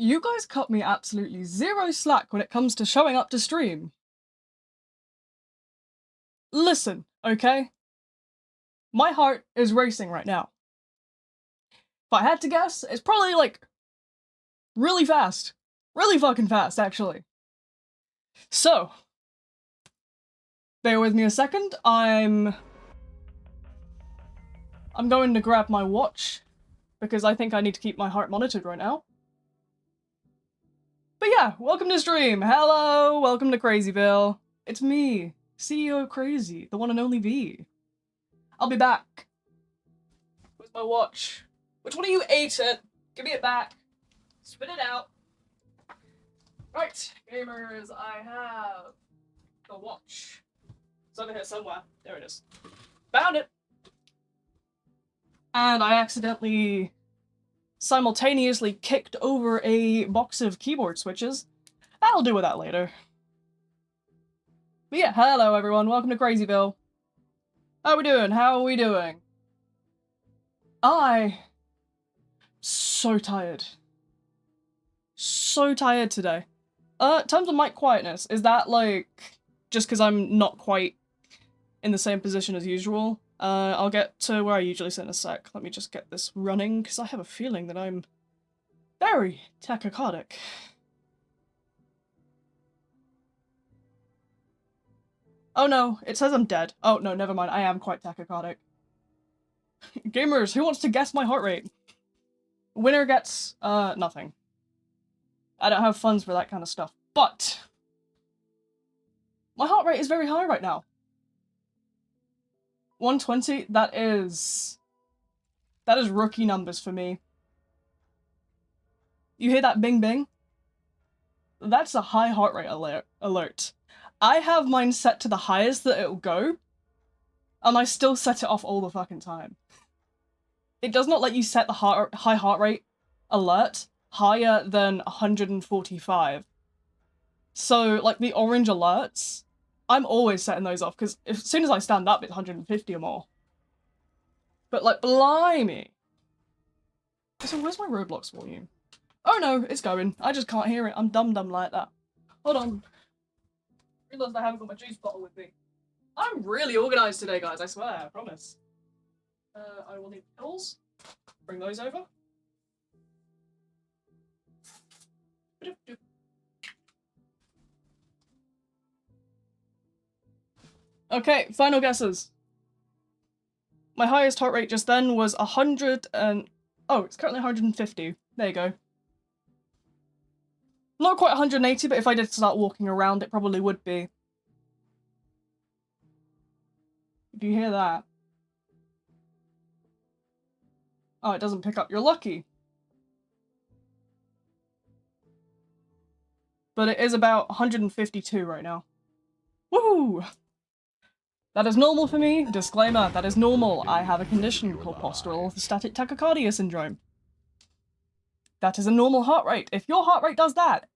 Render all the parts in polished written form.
You guys cut me absolutely zero slack when it comes to showing up to stream. Listen, okay? My heart is racing right now. If I had to guess, it's probably like really fast. Really fucking fast, actually. So, bear with me a second. I'm going to grab my watch because I think I need to keep my heart monitored right now. But yeah, welcome to stream. Hello, welcome to Crazyville. It's me, CEO Crazy, the one and only V. I'll be back. Where's my watch? Which one of you ate it? Give me it back. Spit it out. Right, gamers, I have the watch. It's over here somewhere. There it is. Found it! And I accidentally simultaneously kicked over a box of keyboard switches. I'll deal with that later. But yeah, hello everyone, welcome to Crazyville. How we doing? How are we doing? So tired. So tired today. In terms of mic quietness, is that like just because I'm not quite in the same position as usual? I'll get to where I usually sit in a sec. Let me just get this running, because I have a feeling that I'm very tachycardic. Oh no, it says I'm dead. Oh no, never mind, I am quite tachycardic. Gamers, who wants to guess my heart rate? Winner gets, nothing. I don't have funds for that kind of stuff, but my heart rate is very high right now. 120, that is rookie numbers for me. You hear that bing bing? That's a high heart rate alert. I have mine set to the highest that it'll go, and I still set it off all the fucking time. It does not let you set the high heart rate alert higher than 145. So, like, the orange alerts, I'm always setting those off, because as soon as I stand up, it's 150 or more. But, like, blimey. So where's my Roblox volume? Oh no, it's going. I just can't hear it. I'm dumb like that. Hold on. Realised I haven't got my juice bottle with me. I'm really organised today, guys, I swear, I promise. I will need pills. Bring those over. Okay, final guesses. My highest heart rate just then was 100 and... Oh, it's currently 150. There you go. Not quite 180, but if I did start walking around, it probably would be. Do you hear that? Oh, it doesn't pick up. You're lucky. But it is about 152 right now. Woohoo! That is normal for me. Disclaimer, that is normal. I have a condition called postural orthostatic tachycardia syndrome. That is a normal heart rate. If your heart rate does that,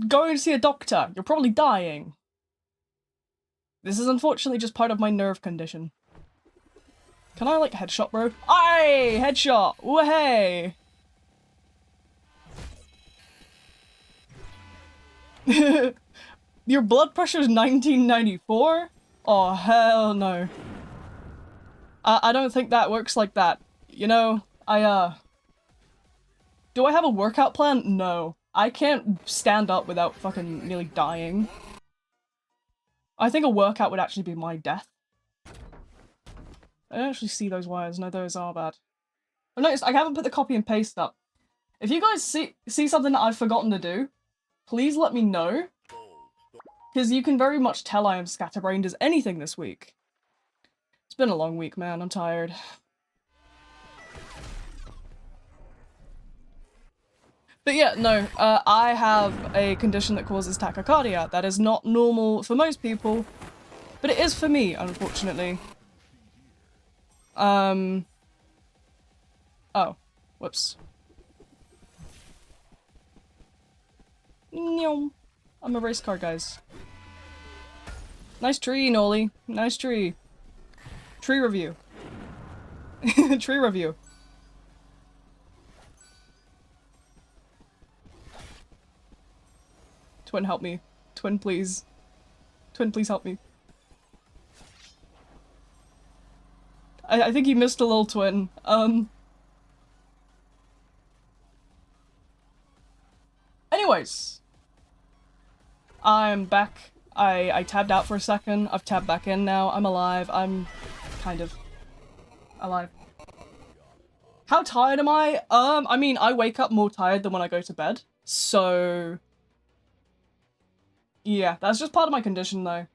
go and see a doctor. You're probably dying. This is unfortunately just part of my nerve condition. Can I, like, headshot, bro? Aye! Headshot! Woohey! Your blood pressure's 1994? Oh, hell no. I don't think that works like that. You know, do I have a workout plan? No. I can't stand up without fucking nearly dying. I think a workout would actually be my death. I don't actually see those wires. No, those are bad. I've noticed I haven't put the copy and paste up. If you guys see something that I've forgotten to do, please let me know. Because you can very much tell I am scatterbrained as anything this week. It's been a long week, man. I'm tired. But yeah, no, I have a condition that causes tachycardia. That is not normal for most people, but it is for me, unfortunately. Oh. Whoops. I'm a race car, guys. Nice tree, Noli. Nice tree. Tree review. Tree review. Twin, help me. Twin, please. Twin, please help me. I think he missed a little twin. Anyways. I'm back. I tabbed out for a second. I've tabbed back in now. I'm alive. I'm kind of alive. How tired am I? I mean, I wake up more tired than when I go to bed. So... yeah, that's just part of my condition though.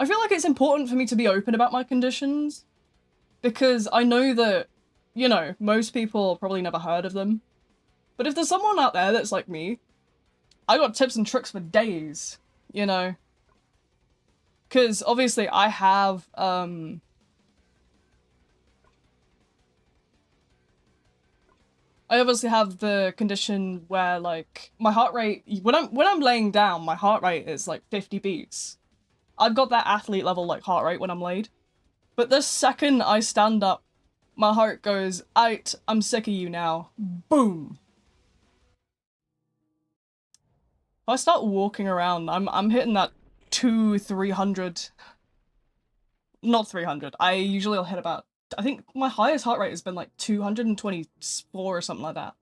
I feel like it's important for me to be open about my conditions. Because I know that, you know, most people probably never heard of them. But if there's someone out there that's like me, I got tips and tricks for days, you know? Because obviously I have, I obviously have the condition where, like, my heart rate, when I'm laying down, my heart rate is like 50 beats. I've got that athlete level, like, heart rate when I'm laid. But the second I stand up, my heart goes, "Aight, I'm sick of you now." Boom. If I start walking around, I'm hitting that 300. Not 300. I usually will hit about, I think my highest heart rate has been like 224 or something like that.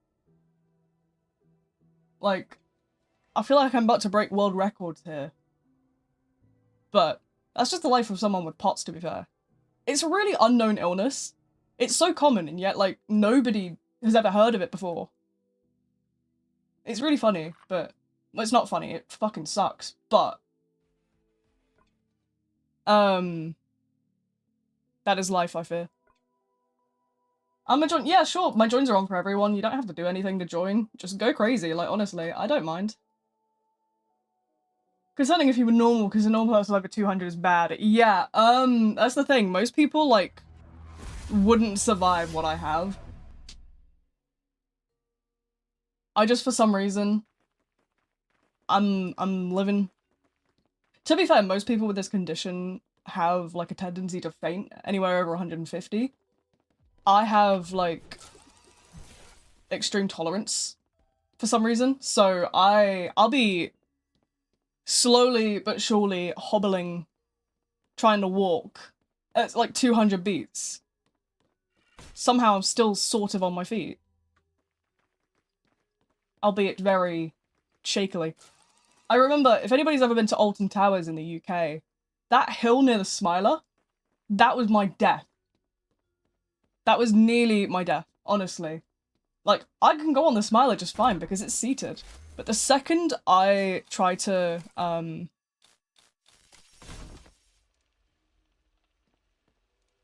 Like, I feel like I'm about to break world records here. But that's just the life of someone with POTS, to be fair. It's a really unknown illness. It's so common, and yet, like, nobody has ever heard of it before. It's really funny, but... well, it's not funny, it fucking sucks, but... that is life, I fear. I'm a join- yeah, sure, my joins are on for everyone. You don't have to do anything to join. Just go crazy, like, honestly, I don't mind. Concerning if you were normal, because a normal person over 200 is bad. Yeah, that's the thing. Most people, like, wouldn't survive what I have. I just, for some reason, I'm living. To be fair, most people with this condition have, like, a tendency to faint anywhere over 150. I have, like, extreme tolerance for some reason, so I'll be slowly but surely hobbling, trying to walk at, like, 200 beats. Somehow I'm still sort of on my feet. Albeit very shakily. I remember, if anybody's ever been to Alton Towers in the UK, that hill near the Smiler, that was my death. That was nearly my death, honestly. Like, I can go on the Smiler just fine because it's seated. But the second I try to,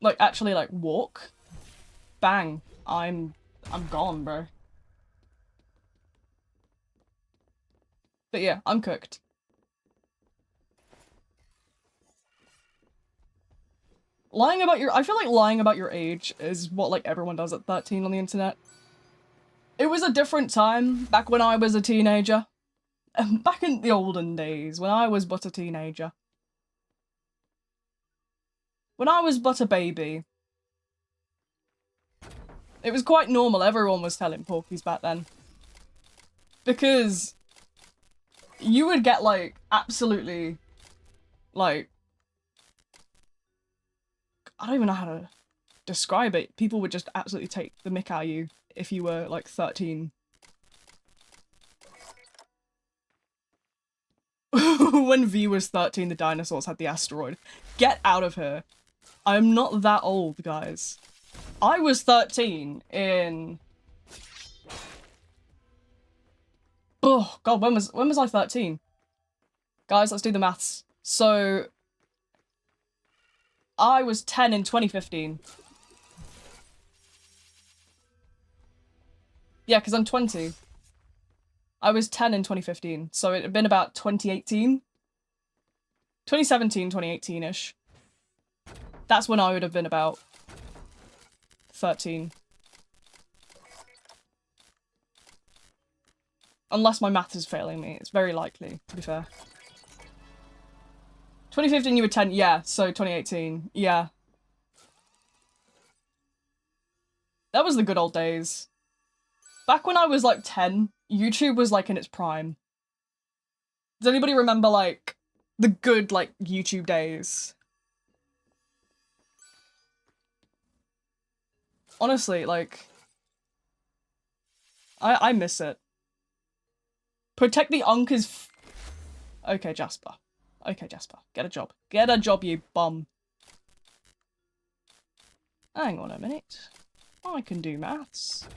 like, actually, like, walk, bang, I'm gone, bro. But yeah, I'm cooked. Lying about your- I feel like lying about your age is what, like, everyone does at 13 on the internet. It was a different time, back when I was a teenager. Back in the olden days, when I was but a teenager. When I was but a baby. It was quite normal, everyone was telling porkies back then. Because you would get, like, absolutely, like, I don't even know how to describe it. People would just absolutely take the mick out of you if you were, like, 13. When V was 13, the dinosaurs had the asteroid. Get out of here. I'm not that old, guys. I was 13 in... oh, God, when was I 13? Guys, let's do the maths. So... I was 10 in 2015. Yeah, because I'm 20. I was 10 in 2015, so it had been about 2018? 2017, 2018-ish. That's when I would have been about 13. Unless my math is failing me, it's very likely, to be fair. 2015 you were 10, yeah, so 2018, yeah. That was the good old days. Back when I was like 10, YouTube was like in its prime. Does anybody remember, like, the good, like, YouTube days? Honestly, like, I miss it. Protect the Unk is okay, Jasper. Okay, Jasper. Get a job. Get a job, you bum. Hang on a minute. I can do maths.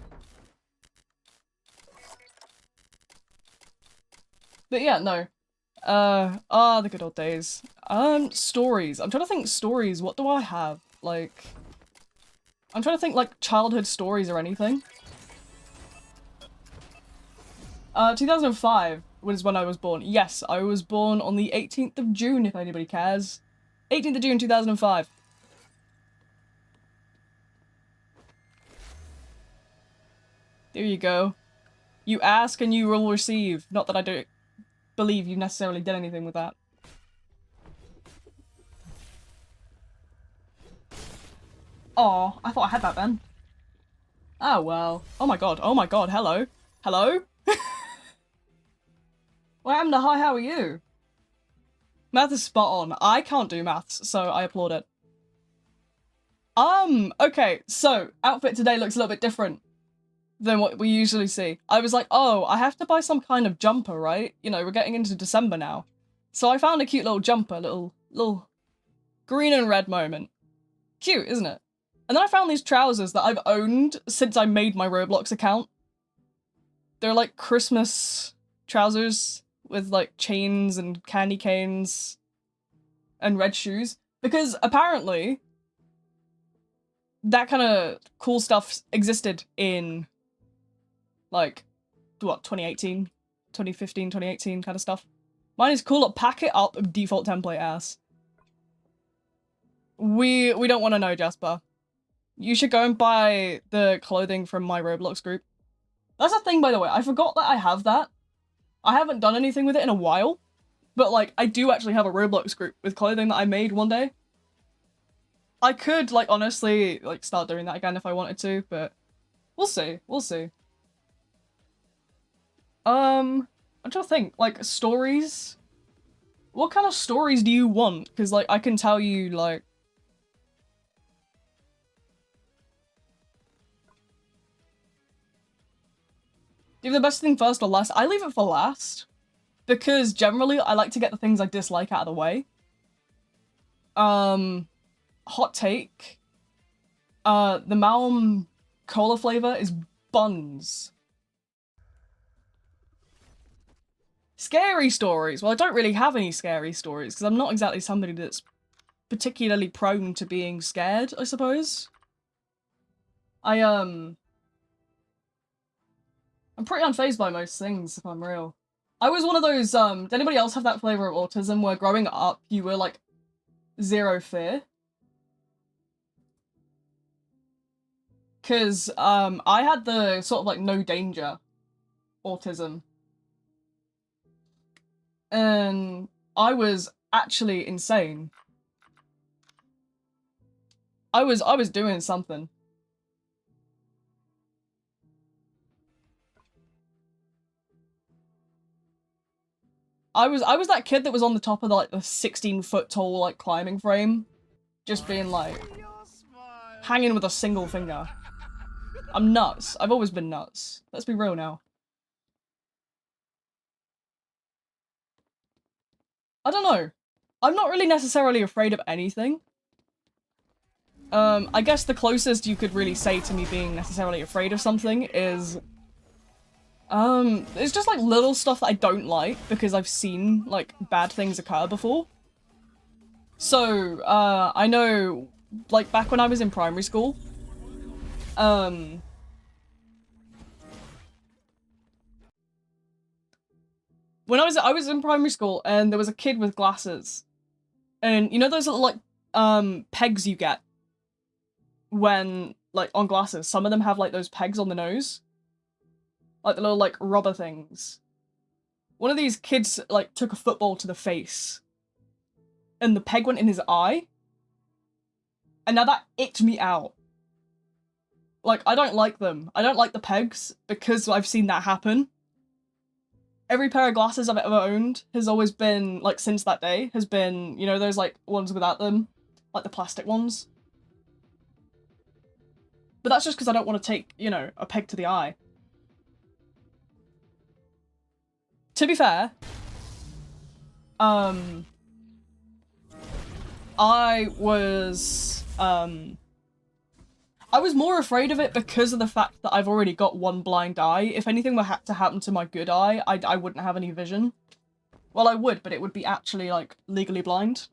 But yeah, no. The good old days. Stories. I'm trying to think stories. What do I have? Like, I'm trying to think, like, childhood stories or anything. 2005 was when I was born. Yes, I was born on the 18th of June, if anybody cares. 18th of June, 2005. There you go. You ask and you will receive. Not that I don't believe you necessarily did anything with that. Oh, I thought I had that then. Oh well. Oh my god, hello. Hello? What happened to hi, how are you? Math is spot on. I can't do maths, so I applaud it. Okay, so outfit today looks a little bit different than what we usually see. I was like, oh, I have to buy some kind of jumper, right? You know, we're getting into December now. So I found a cute little jumper, little green and red moment. Cute, isn't it? And then I found these trousers that I've owned since I made my Roblox account. They're like Christmas trousers with like chains and candy canes and red shoes. Because apparently that kind of cool stuff existed in like, what, 2018? 2015, 2018 kind of stuff. Mine is cool. Pack it up, default template ass. We don't want to know, Jasper. You should go and buy the clothing from my Roblox group. That's a thing, by the way. I forgot that I have that. I haven't done anything with it in a while. But, like, I do actually have a Roblox group with clothing that I made one day. I could, like, honestly, like, start doing that again if I wanted to, but we'll see. We'll see. I'm trying to think. Like, stories? What kind of stories do you want? Because, like, I can tell you, like... Do the best thing first or last? I leave it for last. Because generally, I like to get the things I dislike out of the way. Hot take. The Malm cola flavor is buns. Scary stories. Well, I don't really have any scary stories, because I'm not exactly somebody that's particularly prone to being scared, I suppose. I'm pretty unfazed by most things, if I'm real. I was one of those, did anybody else have that flavor of autism where growing up, you were, like, zero fear? Because, I had the sort of, like, no danger autism. And I was actually insane. I was doing something. I was that kid that was on the top of the, like, the 16-foot tall, like, climbing frame. Just being, like, hanging with a single finger. I'm nuts. I've always been nuts. Let's be real now. I don't know. I'm not really necessarily afraid of anything. I guess the closest you could really say to me being necessarily afraid of something is... it's just like little stuff that I don't like because I've seen, like, bad things occur before. So, I know, like, back when I was in primary school, when I was in primary school and there was a kid with glasses. And you know those little, like, pegs you get when, like, on glasses? Some of them have, like, those pegs on the nose. Like the little, like, rubber things. One of these kids, like, took a football to the face. And the peg went in his eye. And now that icked me out. Like, I don't like them. I don't like the pegs because I've seen that happen. every pair of glasses I've ever owned has always been, like, since that day, has been, you know, those, like, ones without them, like the plastic ones. But that's just because I don't want to take, you know, a peg to the eye. To be fair, I was more afraid of it because of the fact that I've already got one blind eye. If anything were to happen to my good eye, I wouldn't have any vision. Well, I would, but it would be actually, like, legally blind.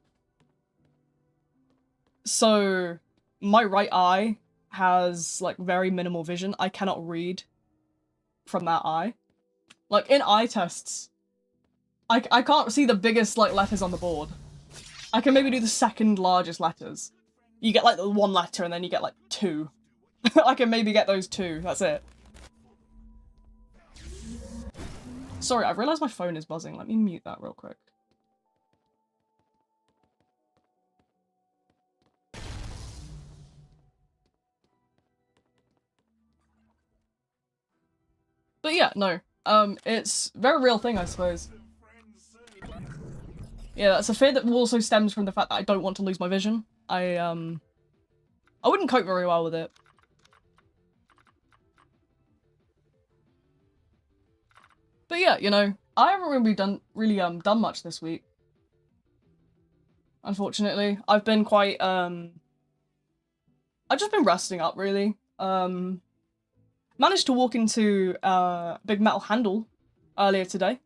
So, my right eye has, like, very minimal vision. I cannot read from that eye. Like, in eye tests, I can't see the biggest, like, letters on the board. I can maybe do the second largest letters. You get, like, the one letter and then you get, like, two. I can maybe get those two, that's it. Sorry, I've realised my phone is buzzing. Let me mute that real quick. But yeah, no. It's a very real thing, I suppose. Yeah, that's a fear that also stems from the fact that I don't want to lose my vision. I wouldn't cope very well with it. But yeah, you know, I haven't really done much this week. Unfortunately. I've been quite, I've just been resting up, really. Managed to walk into Big Metal Handle earlier today.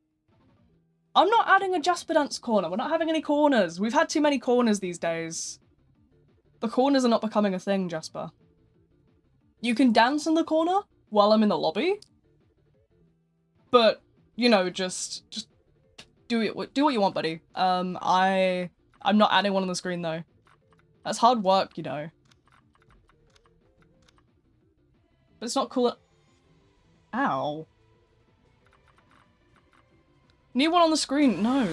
I'm not adding a Jasper Dance corner. We're not having any corners. We've had too many corners these days. The corners are not becoming a thing, Jasper. You can dance in the corner while I'm in the lobby. But, you know, just do what you want, buddy. I'm not adding one on the screen, though. That's hard work, you know. But it's not cool. Ow. Need one on the screen? No.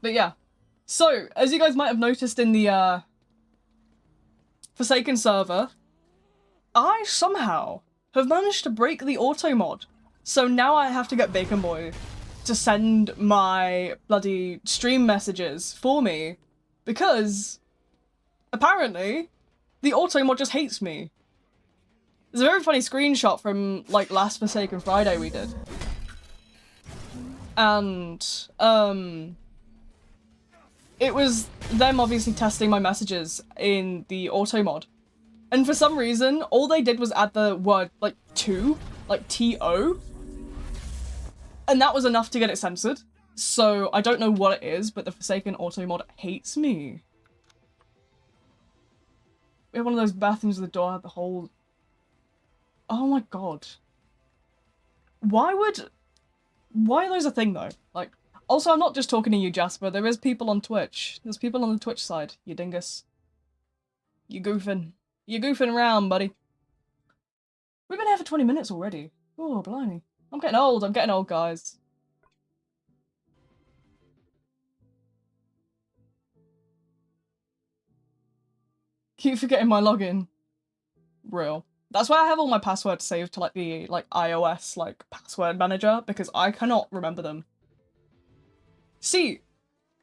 But yeah. So, as you guys might have noticed in the Forsaken server, I somehow have managed to break the auto mod. So now I have to get Bacon Boy to send my bloody stream messages for me, because apparently the auto mod just hates me. There's a very funny screenshot from, like, last Forsaken Friday we did. And, it was them obviously testing my messages in the auto mod. And for some reason, all they did was add the word, like, to, like, T-O. And that was enough to get it censored. So I don't know what it is, but the Forsaken auto mod hates me. We have one of those bathrooms with the door at the hole. Oh my god. Why are those a thing, though? Like, also, I'm not just talking to you, Jasper. There is people on Twitch. There's people on the Twitch side, you dingus. You goofing. You're goofing around, buddy. We've been here for 20 minutes already. Oh, blimey. I'm getting old, guys. Keep forgetting my login. Real. That's why I have all my passwords saved to, like, the, like, iOS, like, password manager, because I cannot remember them. See,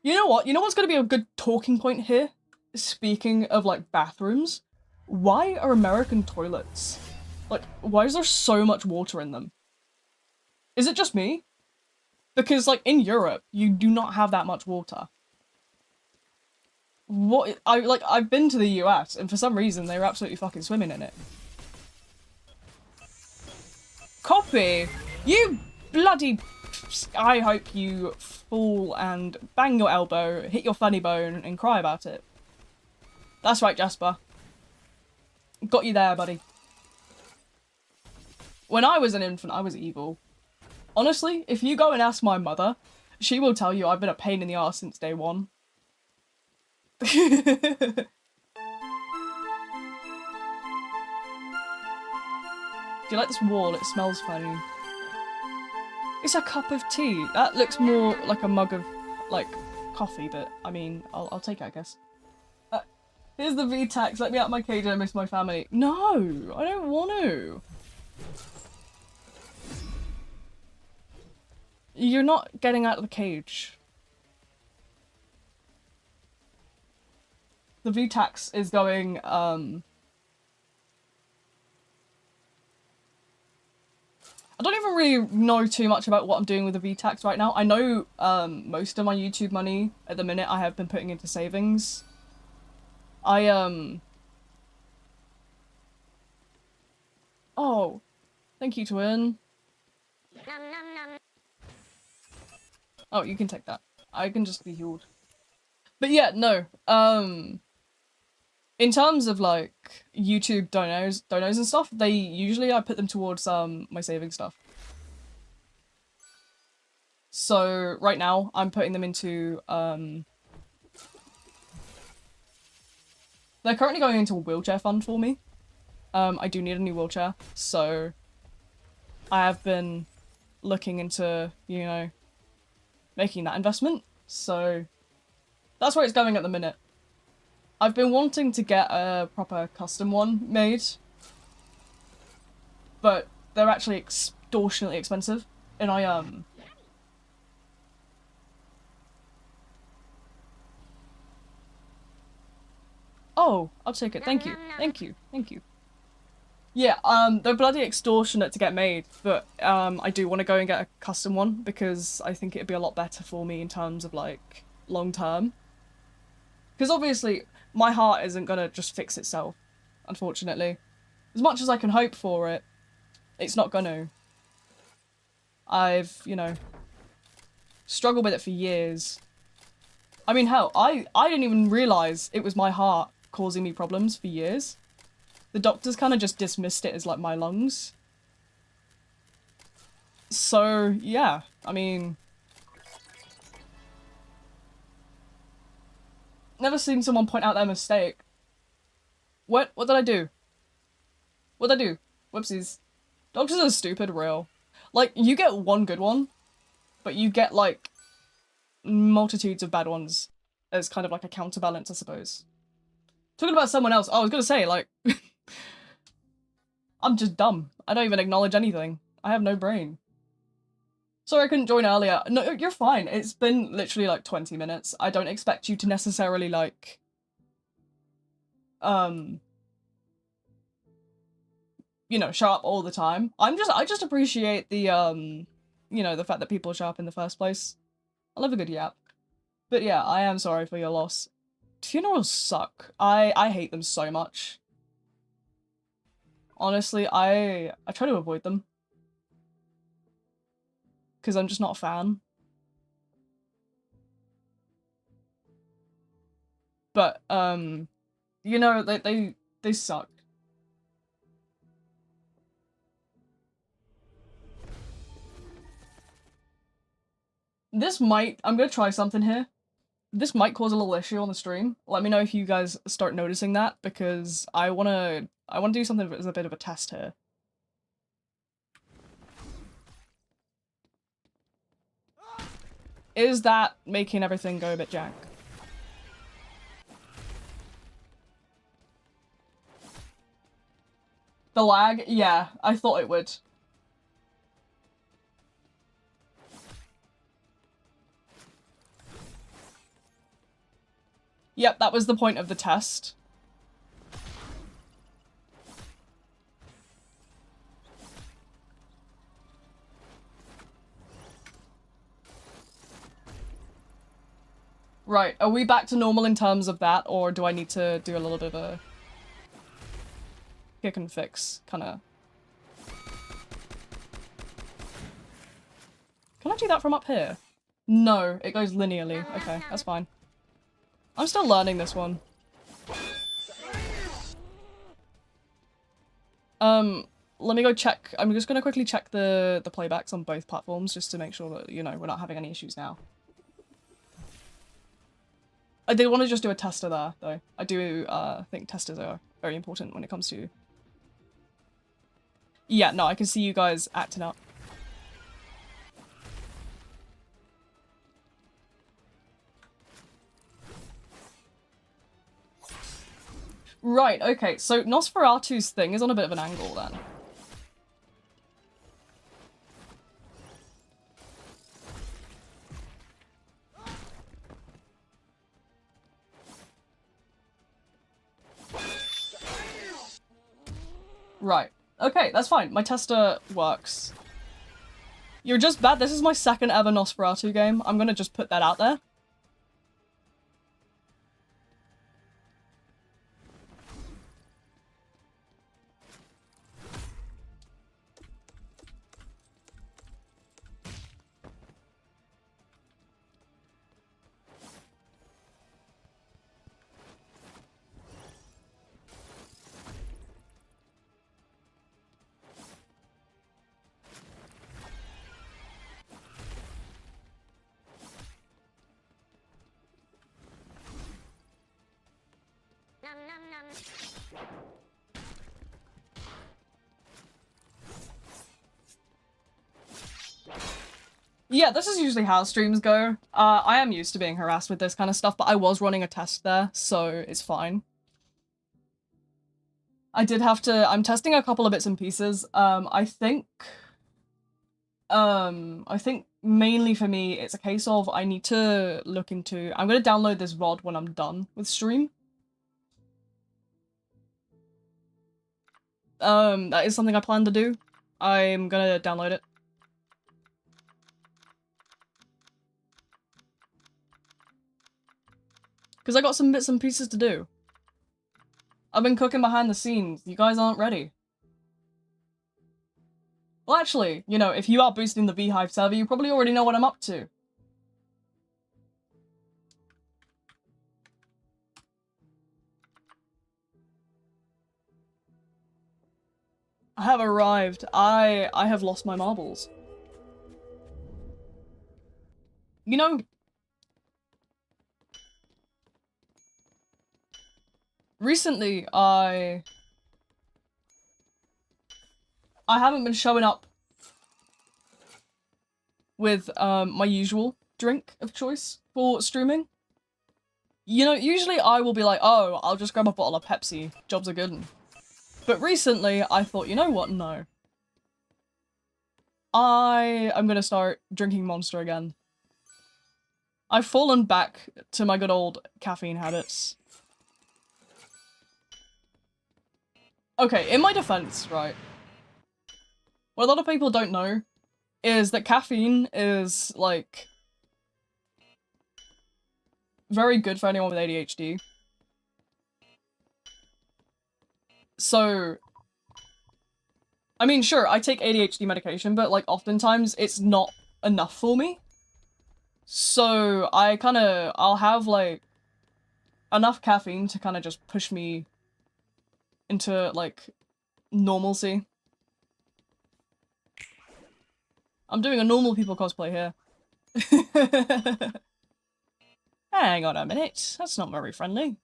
you know what? You know what's gonna be a good talking point here? Speaking of, like, bathrooms, why are American toilets? Like, why is there so much water in them? Is it just me? Because, like, in Europe, you do not have that much water. What? I've been to the US, and for some reason, they were absolutely fucking swimming in it. Copy! You bloody... I hope you fall and bang your elbow, hit your funny bone, and cry about it. That's right, Jasper. Got you there, buddy. When I was an infant, I was evil. Honestly, if you go and ask my mother, she will tell you I've been a pain in the arse since day one. Do you like this wall? It smells funny. It's a cup of tea. That looks more like a mug of, like, coffee, but I mean, I'll take it, I guess. Here's the VTAX, let me out of my cage, I miss my family. No, I don't want to. You're not getting out of the cage. The VTAX is going, I don't even really know too much about what I'm doing with the VTAX right now. I know, most of my YouTube money at the minute I have been putting into savings. Oh, thank you, Twin. Oh, you can take that. I can just be healed. But yeah, no, in terms of, like, YouTube donos and stuff, I put them towards, my saving stuff. So, right now, I'm putting them into, they're currently going into a wheelchair fund for me. I do need a new wheelchair, so I have been looking into, you know, making that investment, so that's where it's going at the minute. I've been wanting to get a proper custom one made, but they're actually extortionately expensive, and Oh, I'll take it. Thank you. Thank you. Thank you. Yeah, they're bloody extortionate to get made, but, I do want to go and get a custom one, because I think it'd be a lot better for me in terms of, like, long term. Because obviously, my heart isn't gonna just fix itself, unfortunately. As much as I can hope for it, it's not gonna. I've, you know, struggled with it for years. I mean, hell, I didn't even realise it was my heart causing me problems for years. The doctors kind of just dismissed it as, like, my lungs. So, yeah, I mean... Never seen someone point out their mistake. What did I do? What did I do? Whoopsies. Doctors are stupid, real. Like, you get one good one, but you get, like, multitudes of bad ones as kind of like a counterbalance, I suppose. Talking about someone else, I was gonna say, like... I'm just dumb. I don't even acknowledge anything. I have no brain. Sorry I couldn't join earlier. No, you're fine. It's been literally like 20 minutes. I don't expect you to necessarily, like... you know, show up all the time. I just appreciate the, you know, the fact that people show up in the first place. I love a good yap. But yeah, I am sorry for your loss. Funerals suck. I hate them so much. Honestly, I try to avoid them. Because I'm just not a fan. But, you know, they suck. I'm gonna try something here. This might cause a little issue on the stream. Let me know if you guys start noticing that, because I wanna do something as a bit of a test here. Is that making everything go a bit jank? The lag? Yeah, I thought it would. Yep, that was the point of the test. Right, are we back to normal in terms of that, or do I need to do a little bit of a kick and fix, kinda? Can I do that from up here? No, it goes linearly. Okay, that's fine. I'm still learning this one. Let me go check. I'm just gonna quickly check the playbacks on both platforms just to make sure that, you know, we're not having any issues now. I did want to just do a tester there, though. I do think testers are very important when it comes to... Yeah, no, I can see you guys acting up. Right, okay, so Nosferatu's thing is on a bit of an angle then. Right. Okay, that's fine. My tester works. You're just bad. This is my second ever Nosferatu game. I'm gonna just put that out there. Yeah, this is usually how streams go. I am used to being harassed with this kind of stuff, but I was running a test there, so it's fine. I did have to- I'm testing a couple of bits and pieces. I think mainly for me, it's a case of I need to look into- I'm gonna download this VOD when I'm done with stream. That is something I plan to do. I'm gonna download it. Because I got some bits and pieces to do. I've been cooking behind the scenes. You guys aren't ready. Well, actually, you know, if you are boosting the Beehive server, you probably already know what I'm up to. I have arrived. I have lost my marbles. You know, recently I haven't been showing up with my usual drink of choice for streaming. You know, usually I will be like, oh, I'll just grab a bottle of Pepsi, jobs are good. But recently I thought, you know what, no. I'm gonna start drinking Monster again. I've fallen back to my good old caffeine habits. Okay, in my defense, right, what a lot of people don't know is that caffeine is, like, very good for anyone with ADHD. So, I mean, sure, I take ADHD medication, but, like, oftentimes it's not enough for me. So, I'll have, like, enough caffeine to kind of just push me into, like, normalcy. I'm doing a normal people cosplay here. Hang on a minute, that's not very friendly.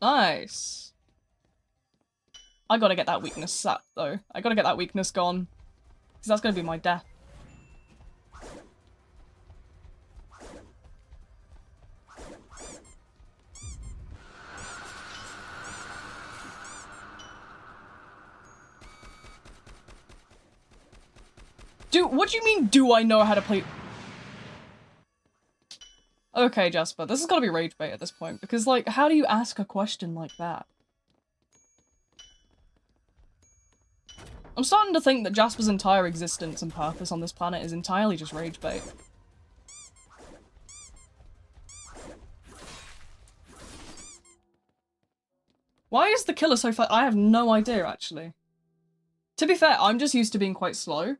Nice. I gotta get that weakness set, though. I gotta get that weakness gone. Because that's gonna be my death. What do you mean, do I know how to play- Okay, Jasper, this has gotta be rage bait at this point, because, like, how do you ask a question like that? I'm starting to think that Jasper's entire existence and purpose on this planet is entirely just rage bait. Why is the killer so fast? I have no idea, actually. To be fair, I'm just used to being quite slow.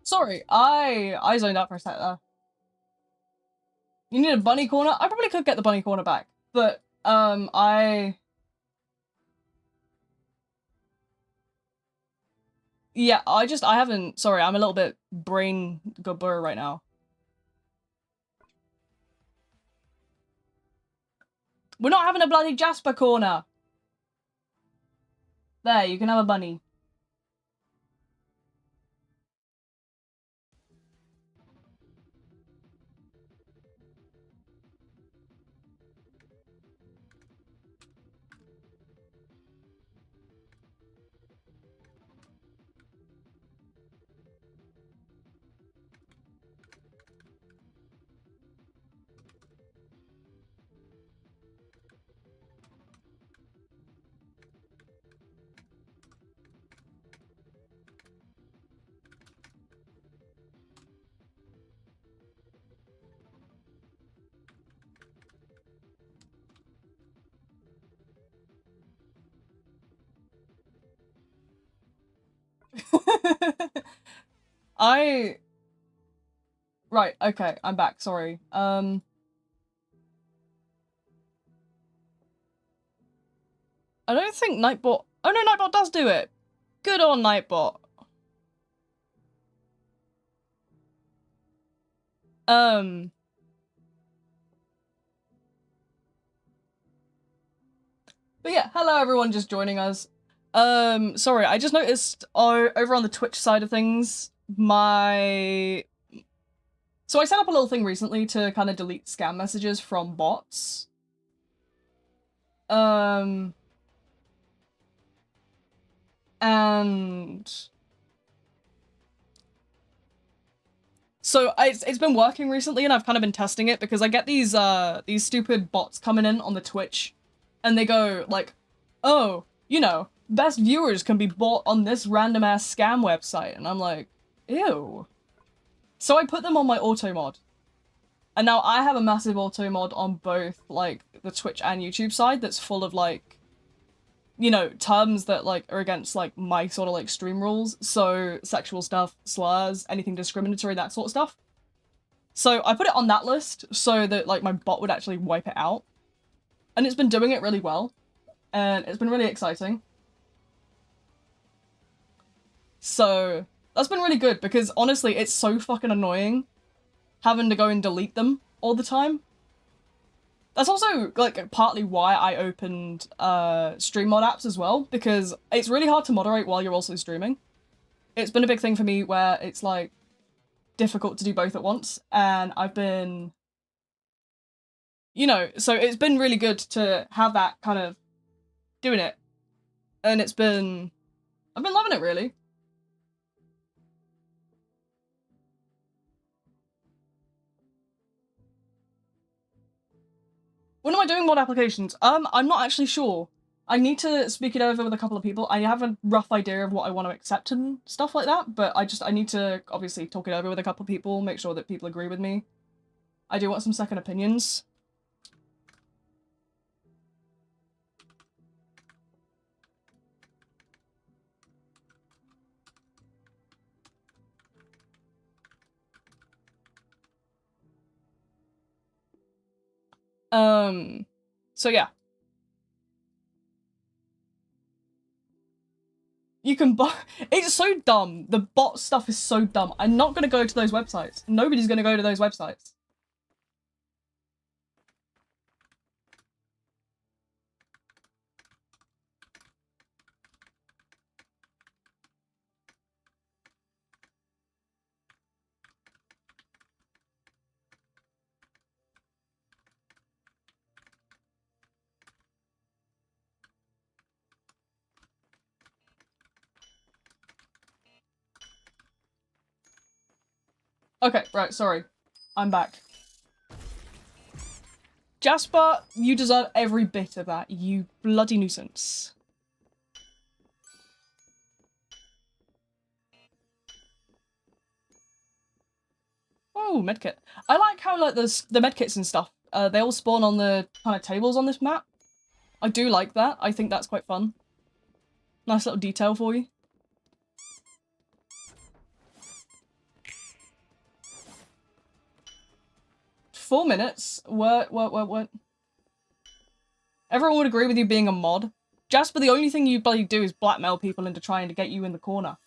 Sorry, I zoned out for a sec there. You need a bunny corner? I probably could get the bunny corner back, but yeah, I haven't. Sorry, I'm a little bit brain gobber right now. We're not having a bloody Jasper corner. There, you can have a bunny. Right, okay, I'm back, sorry. I don't think Nightbot... Oh no, Nightbot does do it! Good on Nightbot. But yeah, hello everyone just joining us. Sorry, I just noticed over on the Twitch side of things, So I set up a little thing recently to kind of delete scam messages from bots. And so it's been working recently, and I've kind of been testing it because I get these stupid bots coming in on the Twitch, and they go like, "Oh, you know, best viewers can be bought on this random ass scam website," and I'm like, "Ew." So I put them on my auto mod, and now I have a massive auto mod on both like the Twitch and YouTube side that's full of like, you know, terms that like are against like my sort of like stream rules. So sexual stuff, slurs, anything discriminatory, that sort of stuff. So I put it on that list so that like my bot would actually wipe it out. And it's been doing it really well. And it's been really exciting. So that's been really good because honestly, it's so fucking annoying having to go and delete them all the time. That's also, like, partly why I opened stream mod apps as well, because it's really hard to moderate while you're also streaming. It's been a big thing for me where it's, like, difficult to do both at once, and I've been... You know, so it's been really good to have that kind of doing it. And it's been... I've been loving it, really. When am I doing mod applications? I'm not actually sure. I need to speak it over with a couple of people. I have a rough idea of what I want to accept and stuff like that, but I need to obviously talk it over with a couple of people, make sure that people agree with me. I do want some second opinions. So yeah. You can buy- It's so dumb. The bot stuff is so dumb. I'm not gonna go to those websites. Nobody's gonna go to those websites. Okay, right, sorry. I'm back. Jasper, you deserve every bit of that, you bloody nuisance. Oh, medkit. I like how like the medkits and stuff, they all spawn on the kind of tables on this map. I do like that. I think that's quite fun. Nice little detail for you. 4 minutes. What? Everyone would agree with you being a mod. Jasper, the only thing you bloody do is blackmail people into trying to get you in the corner.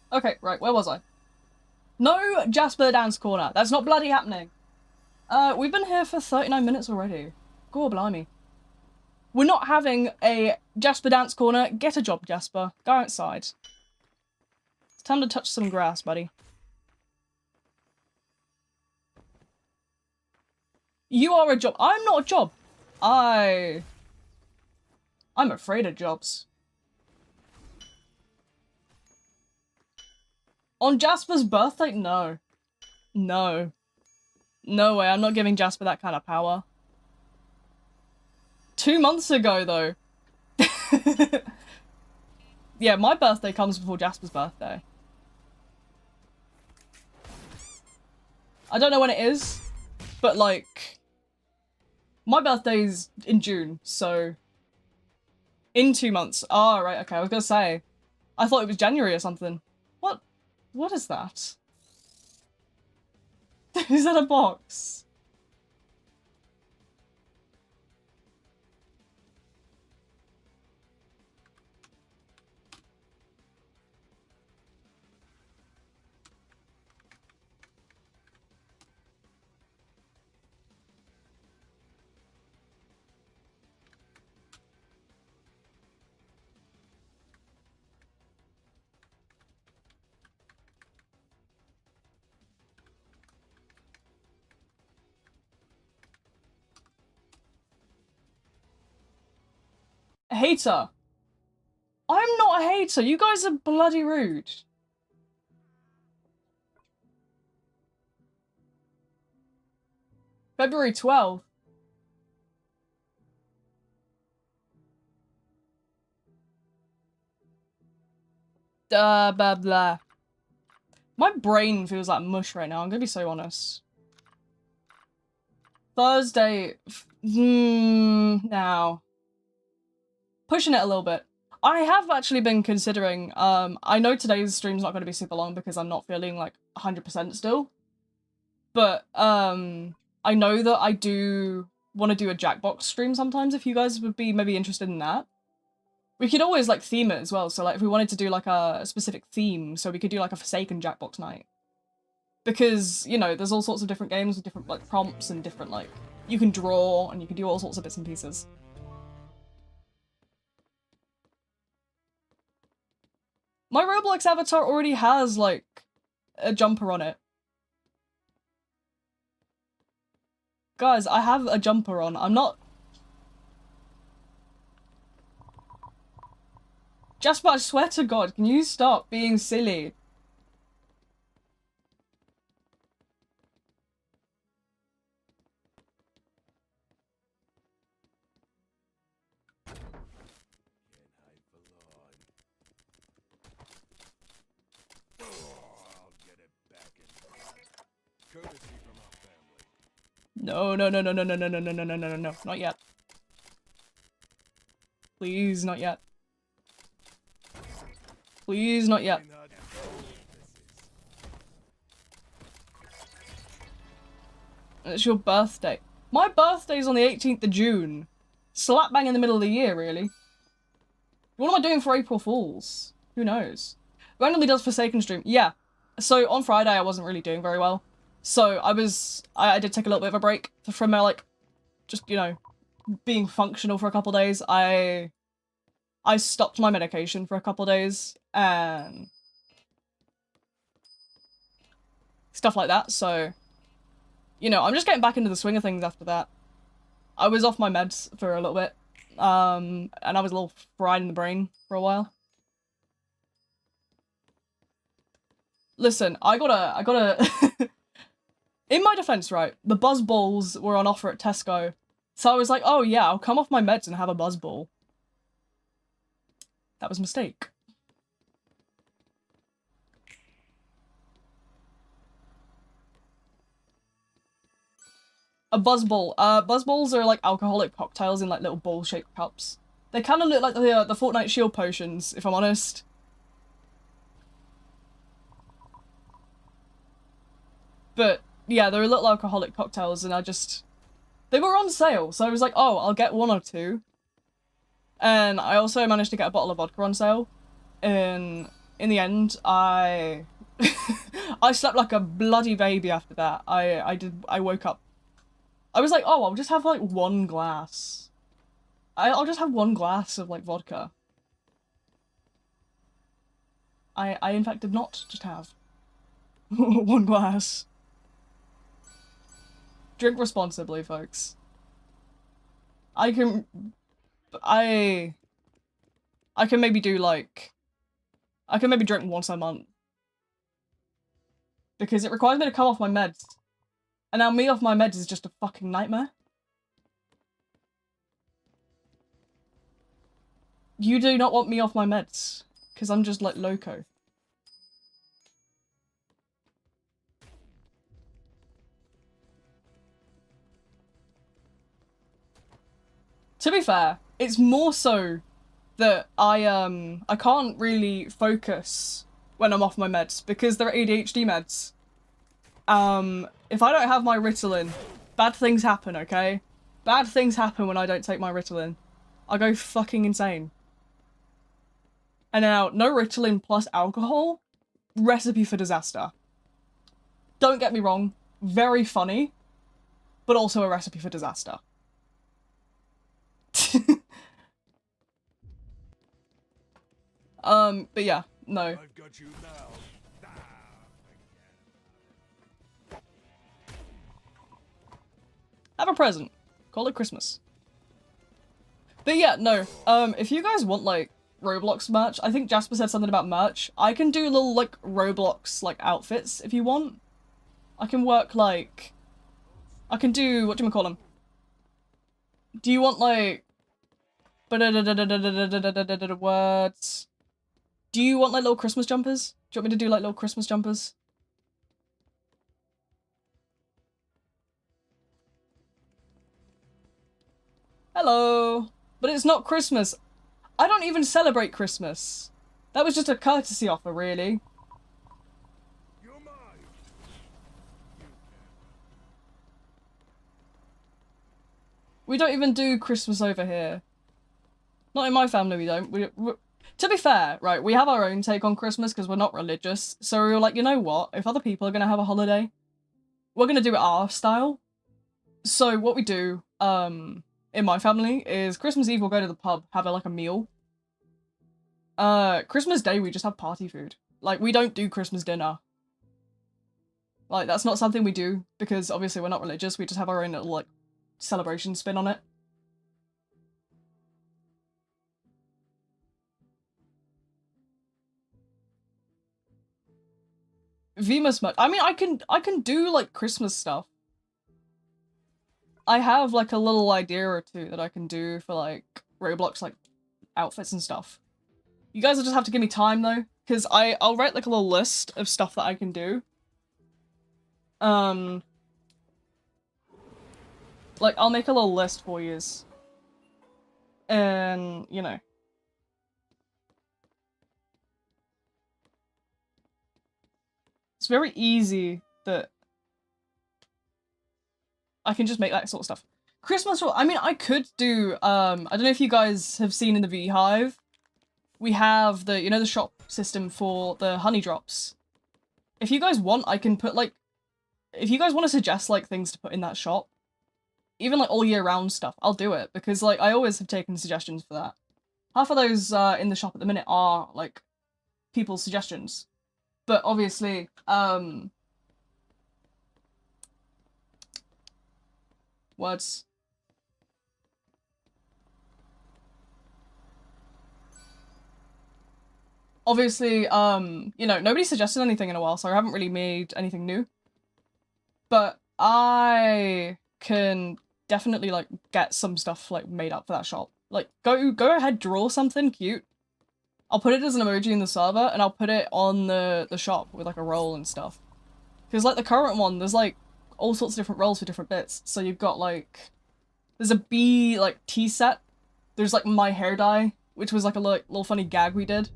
Okay, right, where was I? No Jasper Dance Corner. That's not bloody happening. We've been here for 39 minutes already. Gore blimey. We're not having a Jasper Dance Corner. Get a job, Jasper. Go outside. It's time to touch some grass, buddy. You are a job. I'm not a job. I'm afraid of jobs. On Jasper's birthday? No. No. No way, I'm not giving Jasper that kind of power. 2 months ago, though. Yeah, my birthday comes before Jasper's birthday. I don't know when it is, but like... My birthday's in June, so... In 2 months. Oh, right, okay, I was gonna say. I thought it was January or something. What? What is that? Is that a box? Hater. I'm not a hater. You guys are bloody rude. February 12th. Blah, blah. My brain feels like mush right now. I'm gonna be so honest. Thursday. Now. Pushing it a little bit. I have actually been considering, I know today's stream's not going to be super long because I'm not feeling like 100% still. But, I know that I do want to do a Jackbox stream sometimes if you guys would be maybe interested in that. We could always like theme it as well, so like if we wanted to do like a specific theme, so we could do like a Forsaken Jackbox night. Because, you know, there's all sorts of different games with different like prompts and different like, you can draw and you can do all sorts of bits and pieces. My Roblox avatar already has, like, a jumper on it. Guys, I have a jumper on. I'm not... Jasper, I swear to God, can you stop being silly? No, no, no, no, no, no, no, no, no, no, no, no, no, no, not yet. Please, not yet. Please, not yet. It's your birthday. My birthday's on the 18th of June. slap bang in the middle of the year, really. What am I doing for April Fools? Who knows? Randomly does Forsaken stream. Yeah. So on Friday I wasn't really doing very well. So I did take a little bit of a break from like, just, you know, being functional for a couple days. I stopped my medication for a couple days and stuff like that. So, you know, I'm just getting back into the swing of things after that. I was off my meds for a little bit. And I was a little fried in the brain for a while. Listen, I gotta in my defense, right, the buzz balls were on offer at Tesco. So I was like, oh yeah, I'll come off my meds and have a buzz ball. That was a mistake. A buzz ball. Buzz balls are like alcoholic cocktails in like little ball-shaped cups. They kind of look like the Fortnite shield potions, if I'm honest. But yeah, they're little alcoholic cocktails, and they were on sale, so I was like, oh, I'll get one or two. And I also managed to get a bottle of vodka on sale. And in the end, I slept like a bloody baby after that. I woke up. I was like, oh, I'll just have like one glass. I'll just have one glass of like vodka. I in fact did not just have one glass. Drink responsibly, folks. I can maybe do like, I can maybe drink once a month. Because it requires me to come off my meds. And now me off my meds is just a fucking nightmare. You do not want me off my meds. Because I'm just like loco. To be fair, it's more so that I can't really focus when I'm off my meds because they're ADHD meds. If I don't have my Ritalin, bad things happen, okay? Bad things happen when I don't take my Ritalin. I go fucking insane. And now, no Ritalin plus alcohol, recipe for disaster. Don't get me wrong, very funny, but also a recipe for disaster. But yeah, no. I've got you now. Have a present. Call it Christmas. But yeah, no. If you guys want, like, Roblox merch, I think Jasper said something about merch. I can do little, like, Roblox, like, outfits if you want. I can work, like... I can do... whatchamacallem? Do you want, like... words? Do you want, like, little Christmas jumpers? Do you want me to do, like, little Christmas jumpers? Hello! But it's not Christmas. I don't even celebrate Christmas. That was just a courtesy offer, really. You're mine. We don't even do Christmas over here. Not in my family, we don't. To be fair, right, we have our own take on Christmas because we're not religious. So we were like, you know what? If other people are going to have a holiday, we're going to do it our style. So what we do, in my family is Christmas Eve we'll go to the pub, have like a meal. Christmas Day we just have party food. Like, we don't do Christmas dinner. Like, that's not something we do because obviously we're not religious. We just have our own little, like, celebration spin on it. Vemus merch. I mean, I can do, like, Christmas stuff. I have, like, a little idea or two that I can do for, like, Roblox, like, outfits and stuff. You guys will just have to give me time, though, because I'll write, like, a little list of stuff that I can do. Like, I'll make a little list for yous. And, you know. It's very easy that I can just make that sort of stuff. Christmas roll. I mean, I could do. I don't know if you guys have seen in the Beehive. We have the the shop system for the honey drops. If you guys want, I can put like. If you guys want to suggest like things to put in that shop, even like all year round stuff, I'll do it because like I always have taken suggestions for that. Half of those in the shop at the minute are like people's suggestions, but obviously words. Obviously, nobody suggested anything in a while, so I haven't really made anything new. But I can definitely like get some stuff like made up for that shop. Like go ahead, draw something cute. I'll put it as an emoji in the server and I'll put it on the shop with like a roll and stuff. Because like the current one, there's like all sorts of different rolls for different bits. So you've got like there's a bee like tea set. There's like my hair dye, which was like a little funny gag we did.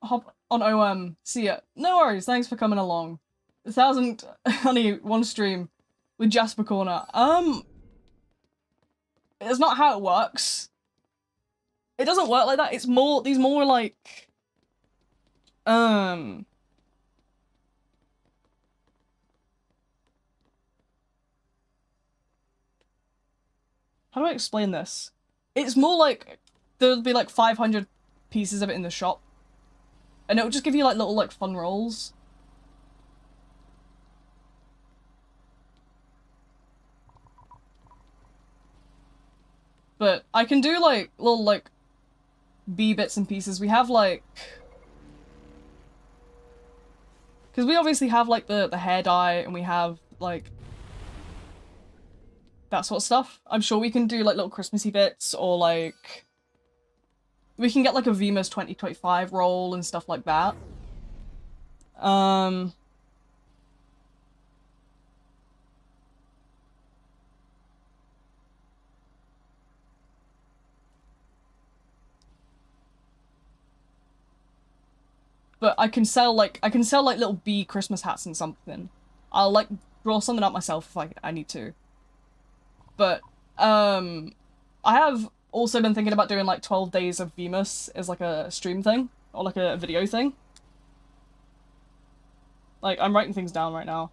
Hop on OM. See ya. No worries. Thanks for coming along. 1,000 honey, one stream with Jasper Corner. It's not how it works. It doesn't work like that. It's more, these more like, how do I explain this? It's more like, there'll be like 500 pieces of it in the shop. And it'll just give you like little like fun rolls. But I can do like little like bee bits and pieces. We have like, because we obviously have like the hair dye and we have like that sort of stuff. I'm sure we can do like little Christmassy bits or like we can get like a Vmus 2025 roll and stuff like that. But I can sell like little bee Christmas hats and something. I'll like draw something up myself if I need to. But I have also been thinking about doing like 12 days of Vmus as like a stream thing or like a video thing. Like I'm writing things down right now.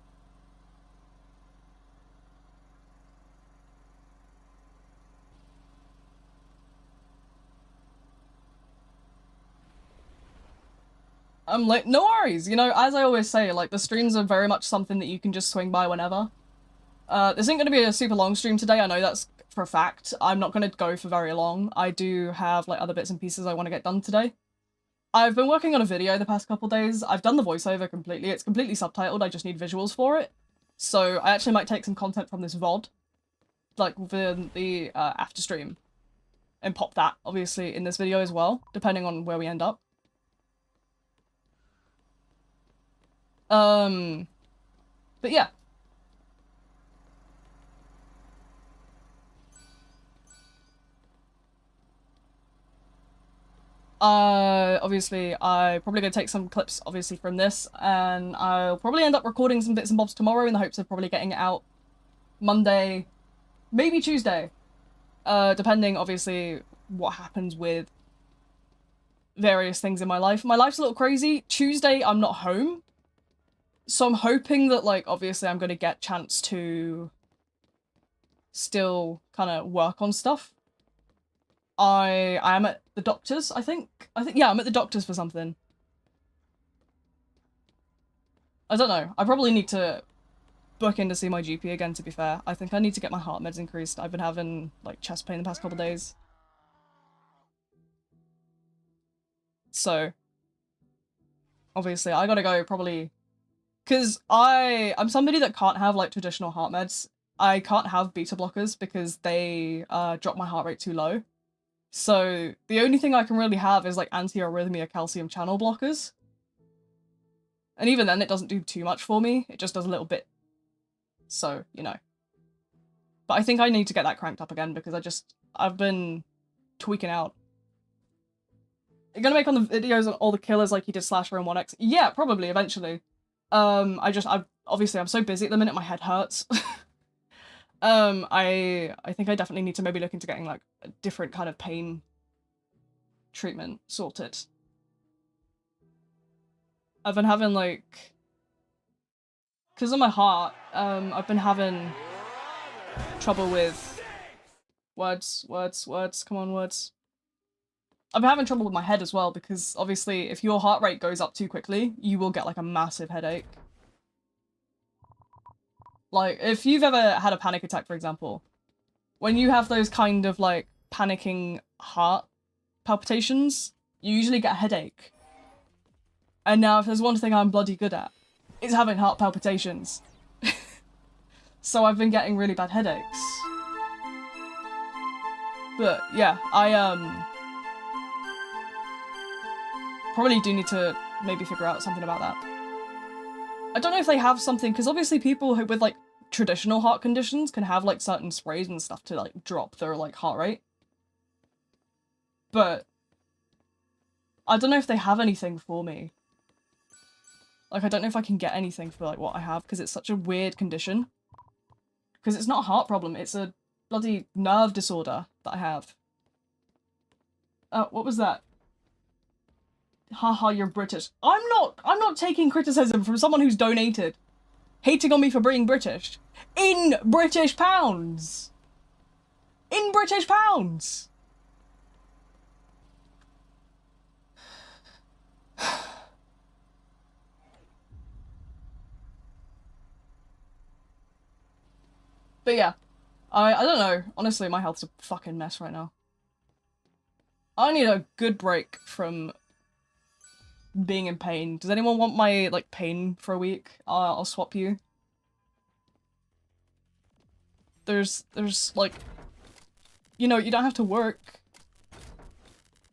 I'm like, no worries, you know, as I always say, like the streams are very much something that you can just swing by whenever. This isn't going to be a super long stream today, I know that's for a fact. I'm not going to go for very long. I do have like other bits and pieces I want to get done today. I've been working on a video the past couple days. I've done the voiceover completely. It's completely subtitled, I just need visuals for it. So I actually might take some content from this VOD, like within the after stream, and pop that, obviously, in this video as well, depending on where we end up. But yeah. Obviously, I'm probably gonna take some clips, obviously, from this, and I'll probably end up recording some bits and bobs tomorrow in the hopes of probably getting it out Monday, maybe Tuesday, depending, obviously, what happens with various things in my life. My life's a little crazy. Tuesday, I'm not home, so I'm hoping that, like, obviously I'm gonna get chance to still kind of work on stuff. I am at the doctor's, I think, yeah, I'm at the doctor's for something. I don't know. I probably need to book in to see my GP again, to be fair. I think I need to get my heart meds increased. I've been having, like, chest pain the past couple days. So, obviously, I gotta go probably... Because I'm somebody that can't have, like, traditional heart meds. I can't have beta blockers because they drop my heart rate too low. So the only thing I can really have is like anti-arrhythmia calcium channel blockers. And even then it doesn't do too much for me, it just does a little bit. So, you know. But I think I need to get that cranked up again because I've been tweaking out. You're gonna make on the videos on all the killers like you did Slasher and 1X? Yeah, probably, eventually. I'm so busy at the minute, my head hurts. I think I definitely need to maybe look into getting like a different kind of pain treatment sorted. I've been having like, because of my heart, I've been having trouble with words, come on, words. I've been having trouble with my head as well, because obviously if your heart rate goes up too quickly, you will get like a massive headache. Like, if you've ever had a panic attack, for example, when you have those kind of like panicking heart palpitations, you usually get a headache. And now if there's one thing I'm bloody good at, it's having heart palpitations. So I've been getting really bad headaches. But yeah, I probably do need to maybe figure out something about that. I don't know if they have something, because obviously people with like traditional heart conditions can have like certain sprays and stuff to like drop their like heart rate. But I don't know if they have anything for me. Like, I don't know if I can get anything for like what I have, because it's such a weird condition. Because it's not a heart problem, it's a bloody nerve disorder that I have. What was that? Haha, you're British. I'm not taking criticism from someone who's donated. Hating on me for being British. In British pounds! In British pounds! But yeah, I don't know. Honestly, my health's a fucking mess right now. I need a good break from being in pain. Does anyone want my, like, pain for a week? I'll swap you. There's, like, you know, you don't have to work.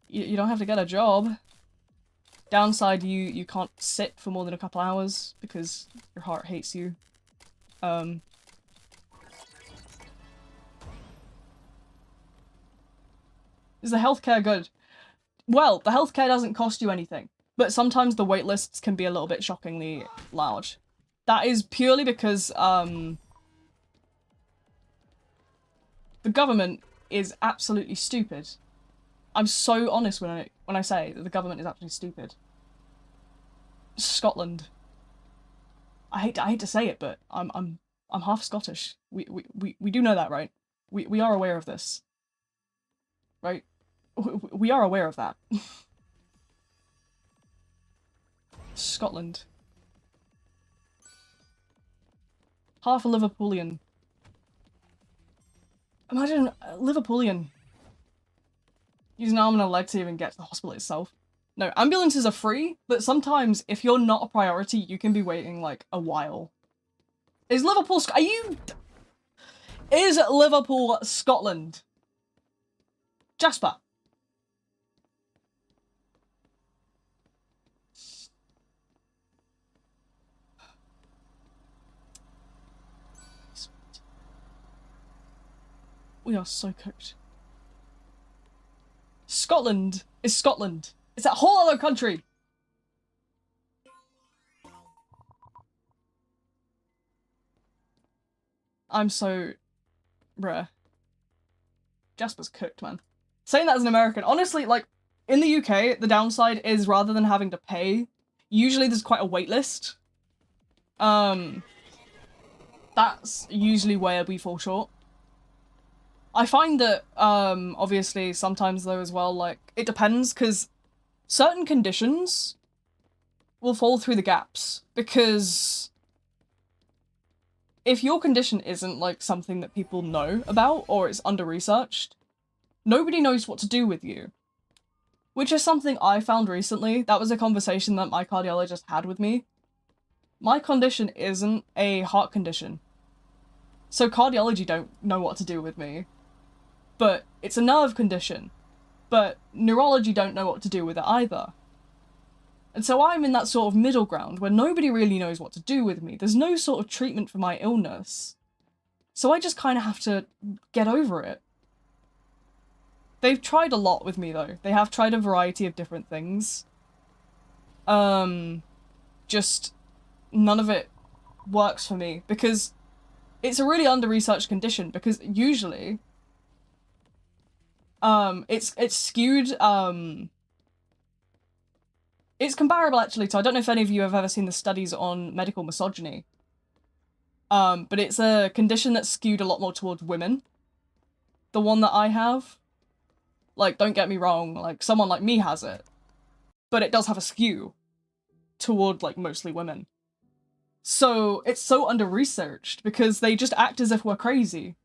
You don't have to get a job. Downside, you can't sit for more than a couple hours because your heart hates you. Is the healthcare good? Well, the healthcare doesn't cost you anything, but sometimes the wait lists can be a little bit shockingly large. That is purely because, the government is absolutely stupid. I'm so honest when I say that the government is absolutely stupid. Scotland. I hate to say it, but I'm half Scottish. We do know that, right? We are aware of this. Right? We are aware of that. Scotland. Half a Liverpoolian. Imagine a Liverpoolian using an arm and a leg to even get to the hospital itself. No, ambulances are free, but sometimes if you're not a priority, you can be waiting like a while. Is Liverpool Is Liverpool Scotland? Jasper. We are so cooked. Scotland is Scotland. It's a whole other country. I'm so bruh. Jasper's cooked, man. Saying that as an American, honestly, like, in the UK, the downside is rather than having to pay, usually there's quite a wait list. That's usually where we fall short. I find that, obviously, sometimes though as well, like, it depends, because certain conditions will fall through the gaps, because if your condition isn't, like, something that people know about, or it's under-researched, nobody knows what to do with you. Which is something I found recently. That was a conversation that my cardiologist had with me. My condition isn't a heart condition. So cardiology don't know what to do with me. But it's a nerve condition. But neurology don't know what to do with it either. And so I'm in that sort of middle ground where nobody really knows what to do with me. There's no sort of treatment for my illness. So I just kind of have to get over it. They've tried a lot with me though. They have tried a variety of different things. Just none of it works for me because it's a really under-researched condition because usually it's skewed, it's comparable actually to, I don't know if any of you have ever seen the studies on medical misogyny, but it's a condition that's skewed a lot more towards women. The one that I have, like, don't get me wrong, like, someone like me has it, but it does have a skew toward, like, mostly women. So it's so under-researched because they just act as if we're crazy.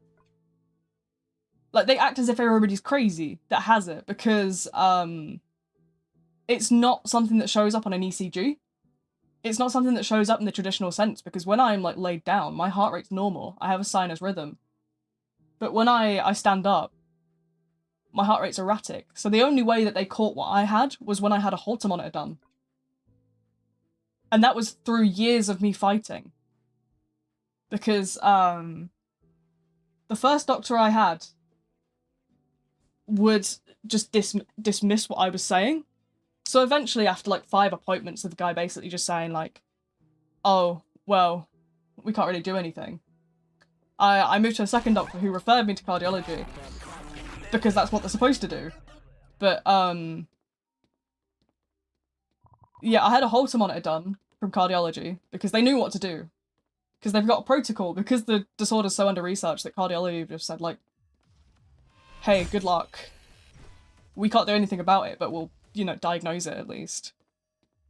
Like, they act as if everybody's crazy that has it because, it's not something that shows up on an ECG. It's not something that shows up in the traditional sense because when I'm, like, laid down, my heart rate's normal. I have a sinus rhythm. But when I stand up, my heart rate's erratic. So the only way that they caught what I had was when I had a Holter monitor done. And that was through years of me fighting. Because, the first doctor I had would just dismiss what I was saying. So eventually, after, like, 5 appointments of the guy basically just saying, like, oh, well, we can't really do anything, I moved to a second doctor who referred me to cardiology. Because that's what they're supposed to do. But, yeah, I had a Holter monitor done from cardiology because they knew what to do. Because they've got a protocol, because the disorder's so under-researched that cardiology just said, like, hey, good luck. We can't do anything about it, but we'll, you know, diagnose it at least.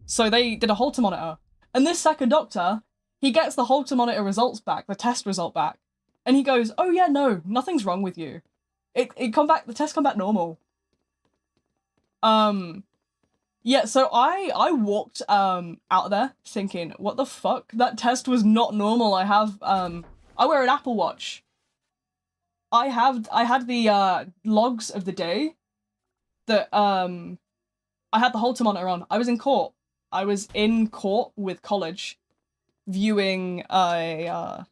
So they did a Holter monitor. And this second doctor, he gets the Holter monitor results back, the test result back. And he goes, oh yeah, no, nothing's wrong with you. The test come back normal. Yeah, so I walked, out of there thinking, what the fuck? That test was not normal. I have, I wear an Apple Watch. I had the, logs of the day that, I had the Holter monitor on. I was in court. I was in court with college viewing like,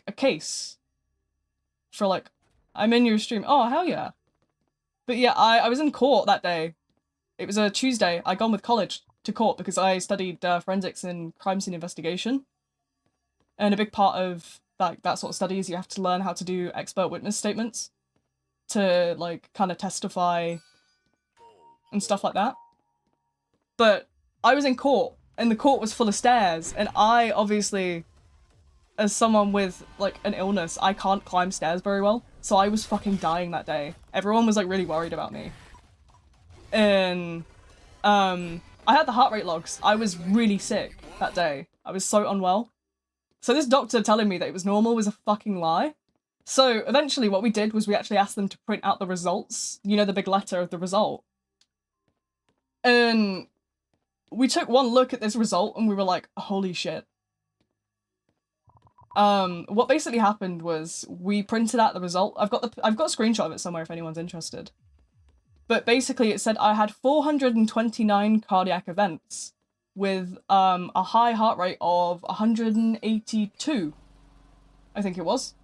a case for, like, I'm in your stream. Oh, hell yeah. But yeah, I was in court that day. It was a Tuesday. I'd gone with college to court because I studied forensics and crime scene investigation. And a big part of that sort of study is you have to learn how to do expert witness statements to, like, kind of testify and stuff like that. But I was in court, and the court was full of stairs, and I obviously, as someone with, like, an illness, I can't climb stairs very well. So I was fucking dying that day. Everyone was, like, really worried about me. And, I had the heart rate logs. I was really sick that day. I was so unwell. So this doctor telling me that it was normal was a fucking lie. So eventually what we did was we actually asked them to print out the results. You know, the big letter of the result. And we took one look at this result and we were like, holy shit. What basically happened was we printed out the result. I've got a screenshot of it somewhere if anyone's interested. But basically it said I had 429 cardiac events with a high heart rate of 182, I think it was.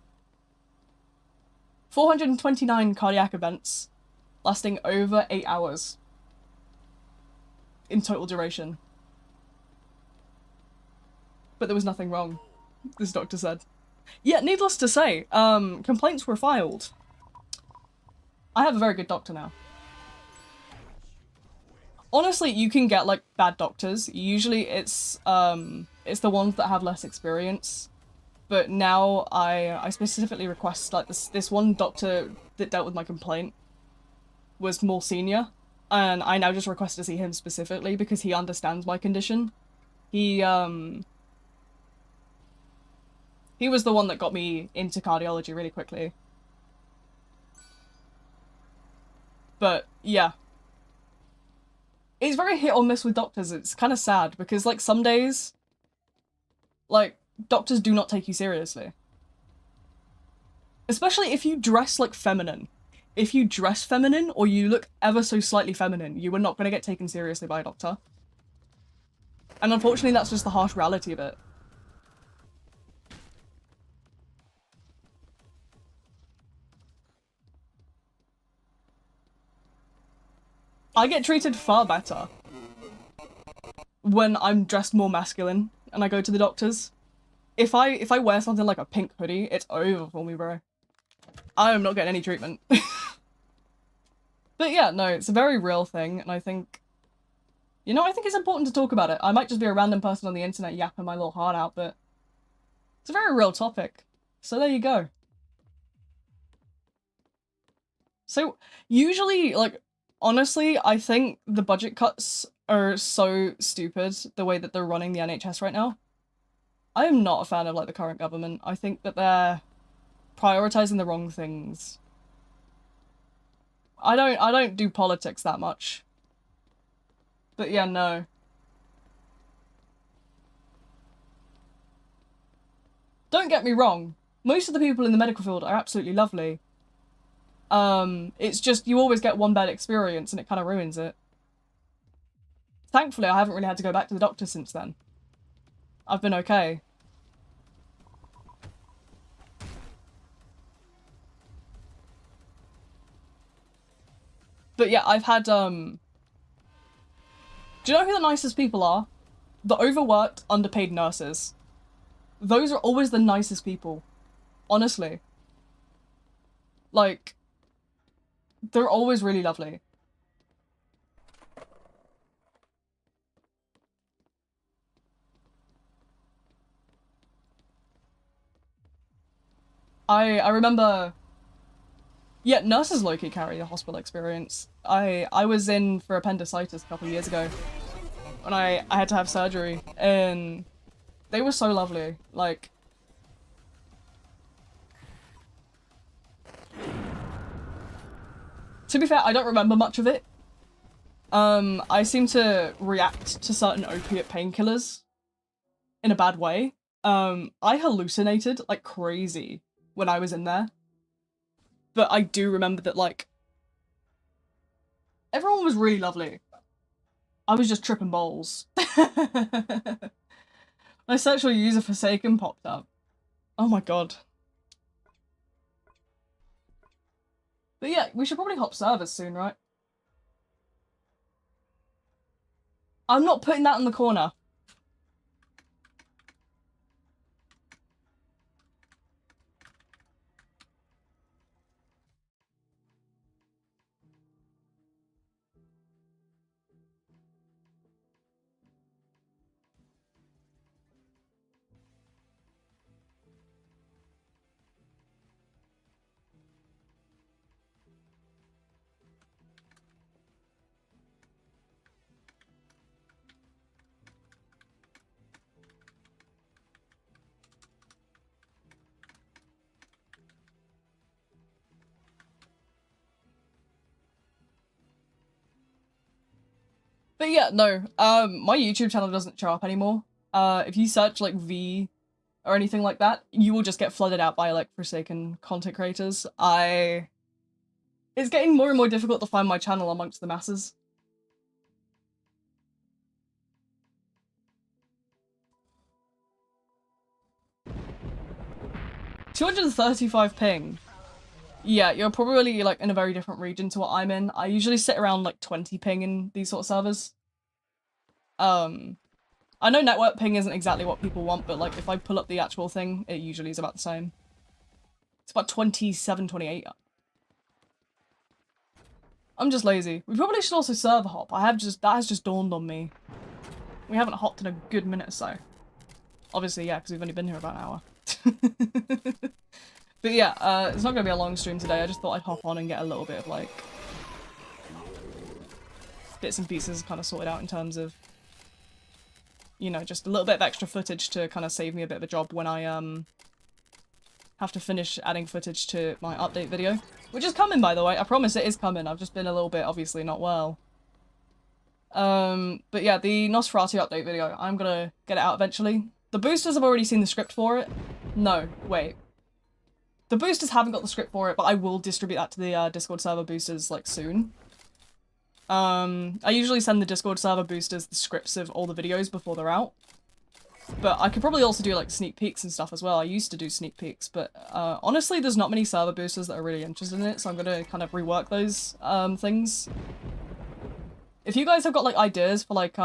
429 cardiac events lasting over 8 hours in total duration. But there was nothing wrong, this doctor said. Yeah, needless to say, complaints were filed. I have a very good doctor now. Honestly, you can get, like, bad doctors. Usually it's the ones that have less experience. But now I specifically request, like, this one doctor that dealt with my complaint was more senior. And I now just request to see him specifically because he understands my condition. He was the one that got me into cardiology really quickly. But, yeah. It's very hit or miss with doctors. It's kind of sad because, like, some days, like, doctors do not take you seriously. Especially if you dress, like, feminine. If you dress feminine or you look ever so slightly feminine, you are not going to get taken seriously by a doctor. And unfortunately, that's just the harsh reality of it. I get treated far better when I'm dressed more masculine and I go to the doctors. if I wear something like a pink hoodie, it's over for me, bro. I am not getting any treatment. But yeah, no, it's a very real thing, and I think, you know, I think it's important to talk about it. I might just be a random person on the internet yapping my little heart out, but it's a very real topic. So there you go. So usually, like, honestly, I think the budget cuts are so stupid, the way that they're running the NHS right now. I am not a fan of, like, the current government. I think that they're prioritizing the wrong things. I don't do politics that much. But yeah, no. Don't get me wrong. Most of the people in the medical field are absolutely lovely. It's just you always get one bad experience and it kind of ruins it. Thankfully, I haven't really had to go back to the doctor since then. I've been okay. But yeah, I've had, do you know who the nicest people are? The overworked, underpaid nurses. Those are always the nicest people. Honestly. Like, they're always really lovely. I remember... Yeah, nurses low-key carry the hospital experience. I was in for appendicitis a couple of years ago. When I had to have surgery, and they were so lovely. Like... To be fair, I don't remember much of it. I seem to react to certain opiate painkillers in a bad way. I hallucinated like crazy when I was in there. But I do remember that, like, everyone was really lovely. I was just tripping balls. My sexual user Forsaken popped up. Oh my god. But yeah, we should probably hop servers soon, right? I'm not putting that in the corner. But yeah, no, my YouTube channel doesn't show up anymore. If you search, like, V or anything like that, you will just get flooded out by, like, Forsaken content creators. It's getting more and more difficult to find my channel amongst the masses. $235 ping. Yeah, you're probably, like, in a very different region to what I'm in. I usually sit around, like, 20 ping in these sort of servers. I know network ping isn't exactly what people want, but, like, if I pull up the actual thing, it usually is about the same. It's about 27, 28. I'm just lazy. We probably should also server hop. That has just dawned on me. We haven't hopped in a good minute or so. Obviously, yeah, because we've only been here about an hour. But yeah, it's not going to be a long stream today. I just thought I'd hop on and get a little bit of, like, bits and pieces kind of sorted out in terms of, you know, just a little bit of extra footage to kind of save me a bit of a job when I, have to finish adding footage to my update video. Which is coming, by the way. I promise it is coming. I've just been a little bit, obviously, not well. But yeah, the Nosferatu update video, I'm gonna get it out eventually. The boosters have already seen the script for it. No, wait. The boosters haven't got the script for it, but I will distribute that to the Discord server boosters, like, soon. I usually send the Discord server boosters the scripts of all the videos before they're out. But I could probably also do, like, sneak peeks and stuff as well. I used to do sneak peeks, but honestly, there's not many server boosters that are really interested in it, so I'm gonna kind of rework those things. If you guys have got, like, ideas for, like,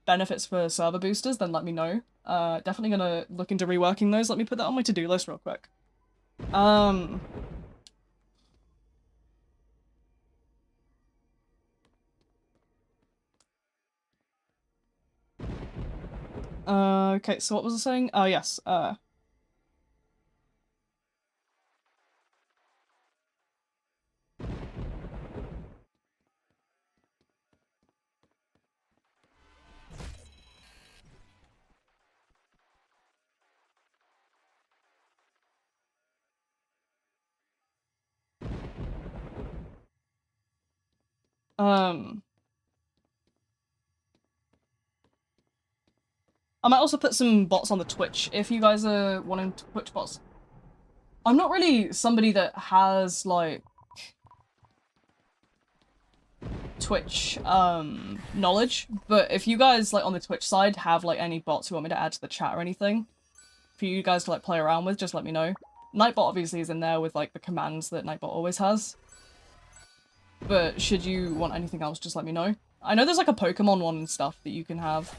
benefits for server boosters, then let me know. Definitely gonna look into reworking those. Let me put that on my to-do list real quick. Okay, so what was I saying? Oh, yes, I might also put some bots on the Twitch if you guys are wanting Twitch bots. I'm not really somebody that has, like, Twitch, knowledge, but if you guys, like, on the Twitch side have, like, any bots you want me to add to the chat or anything for you guys to, like, play around with, just let me know. Nightbot obviously is in there with, like, the commands that Nightbot always has. But should you want anything else, just let me know. I know there's, like, a Pokemon one and stuff that you can have.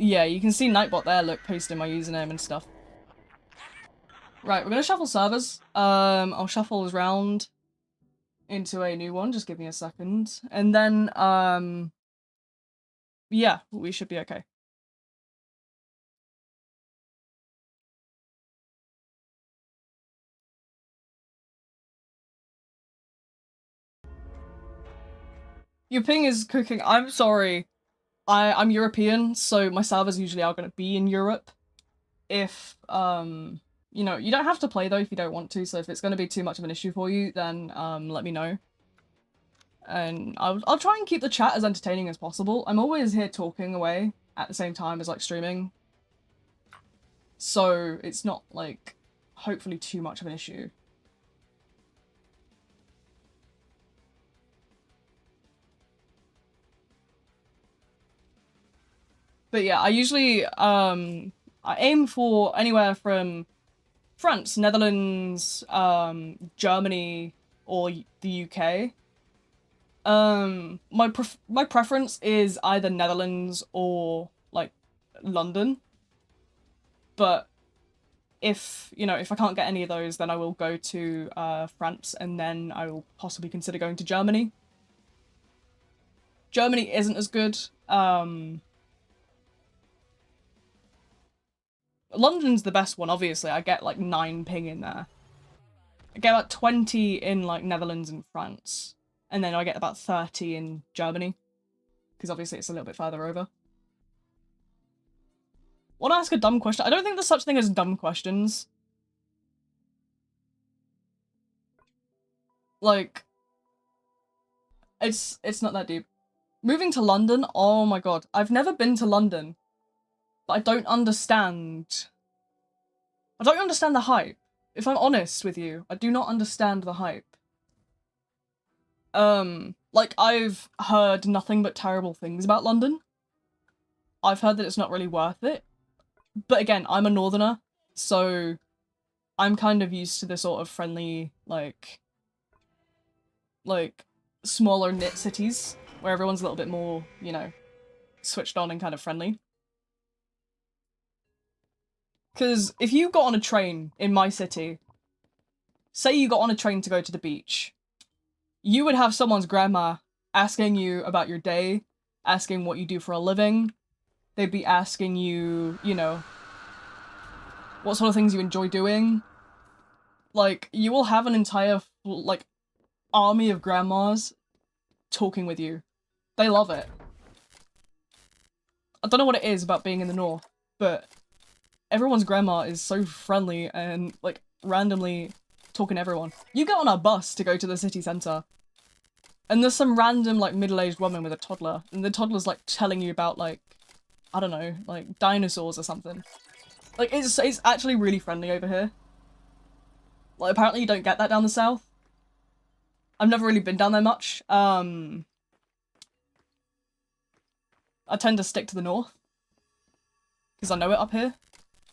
Yeah, you can see Nightbot there, look, pasting my username and stuff. Right, we're gonna shuffle servers. I'll shuffle around into a new one, just give me a second. And then, yeah, we should be okay. Your ping is cooking. I'm sorry. I'm European, so my servers usually are gonna be in Europe. If, you know, you don't have to play though if you don't want to, so if it's gonna be too much of an issue for you, then, let me know. And I'll try and keep the chat as entertaining as possible. I'm always here talking away at the same time as, like, streaming. So it's not, like, hopefully too much of an issue. But yeah, I usually, I aim for anywhere from France, Netherlands, Germany, or the UK. My preference is either Netherlands or, like, London. But if, you know, if I can't get any of those, then I will go to, France, and then I will possibly consider going to Germany. Germany isn't as good. London's the best one, obviously. I get, like, 9 ping in there. I get about 20 in, like, Netherlands and France. And then I get about 30 in Germany. Because obviously it's a little bit further over. Want to ask a dumb question? I don't think there's such thing as dumb questions. Like, it's not that deep. Moving to London? Oh my god. I've never been to London. But I don't understand. I don't understand the hype. If I'm honest with you, I do not understand the hype. Like, I've heard nothing but terrible things about London. I've heard that it's not really worth it. But again, I'm a northerner, so I'm kind of used to the sort of friendly, like, smaller knit cities, where everyone's a little bit more, you know, switched on and kind of friendly. Because if you got on a train in my city, say you got on a train to go to the beach, you would have someone's grandma asking you about your day, asking what you do for a living. They'd be asking you, you know, what sort of things you enjoy doing. Like, you will have an entire, like, army of grandmas talking with you. They love it. I don't know what it is about being in the north, but everyone's grandma is so friendly and, like, randomly talking to everyone. You get on a bus to go to the city centre, and there's some random, like, middle-aged woman with a toddler, and the toddler's, like, telling you about, like, I don't know, like, dinosaurs or something. Like, it's actually really friendly over here. Like, apparently you don't get that down the south. I've never really been down there much. I tend to stick to the north, because I know it up here.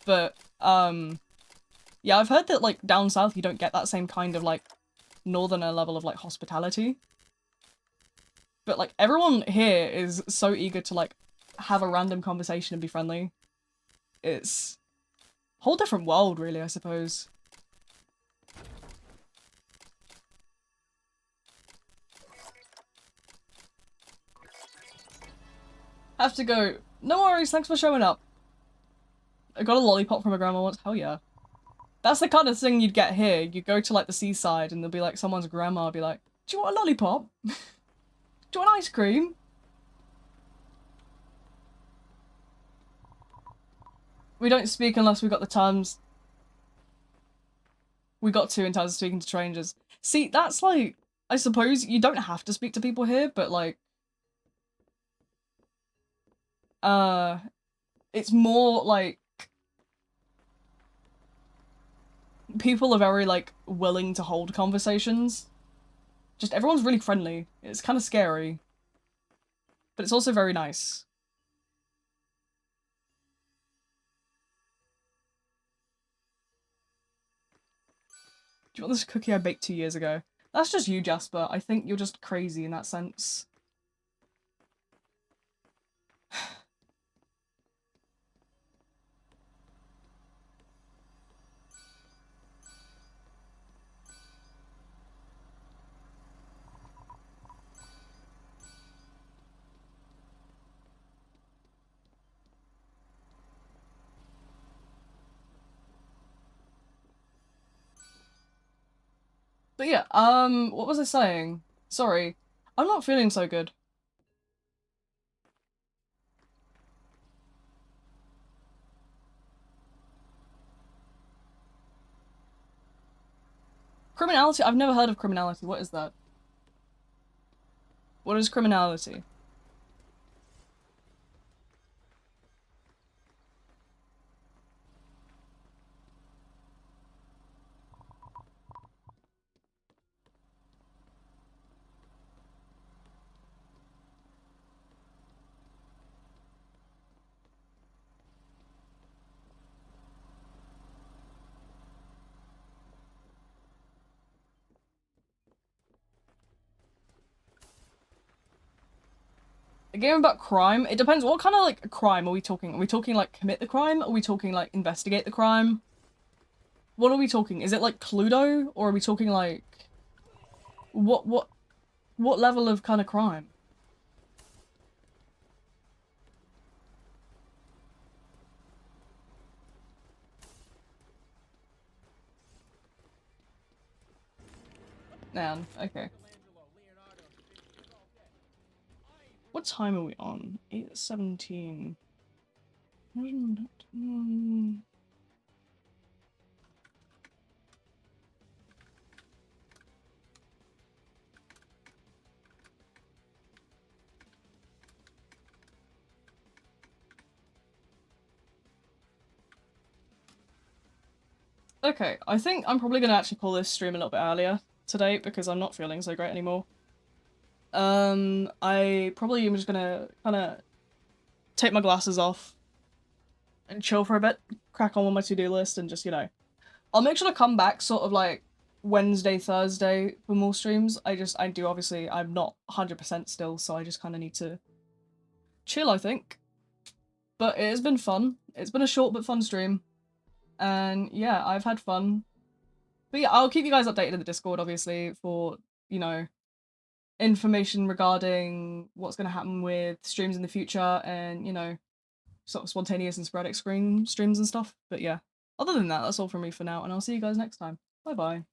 But, yeah, I've heard that, like, down south you don't get that same kind of, like, northerner level of like hospitality. But like everyone here is so eager to like have a random conversation and be friendly. It's a whole different world, really, I suppose. Have to go. No worries, thanks for showing up. I got a lollipop from my grandma once. Hell yeah. That's the kind of thing you'd get here. You go to like the seaside and there'll be like someone's grandma be like, do you want a lollipop? Do you want ice cream? We don't speak unless we got the terms we got to in terms of speaking to strangers. See, that's like, I suppose you don't have to speak to people here, but like, it's more like people are very like willing to hold conversations. Just everyone's really friendly. It's kind of scary, but it's also very nice. Do you want this cookie I baked 2 years ago? That's just you, Jasper. I think you're just crazy in that sense. But yeah, what was I saying? Sorry. I'm not feeling so good. Criminality? I've never heard of criminality. What is that? What is criminality? A game about crime? It depends. What kind of like crime are we talking? Are we talking like commit the crime? Are we talking like investigate the crime? What are we talking? Is it like Cluedo? Or are we talking like what level of kind of crime? Man, okay. What time are we on? 8:17. Okay, I think I'm probably gonna actually call this stream a little bit earlier today because I'm not feeling so great anymore. I probably am just gonna kind of take my glasses off and chill for a bit, crack on with my to-do list, and just, you know, I'll make sure to come back sort of like Wednesday, Thursday for more streams. I do obviously, I'm not 100% still, so I just kind of need to chill, I think. But it has been fun. It's been a short but fun stream. And yeah, I've had fun. But yeah, I'll keep you guys updated in the Discord, obviously, for, you know, information regarding what's going to happen with streams in the future and, you know, sort of spontaneous and sporadic streams and stuff. But yeah, other than that, that's all from me for now, and I'll see you guys next time. Bye bye.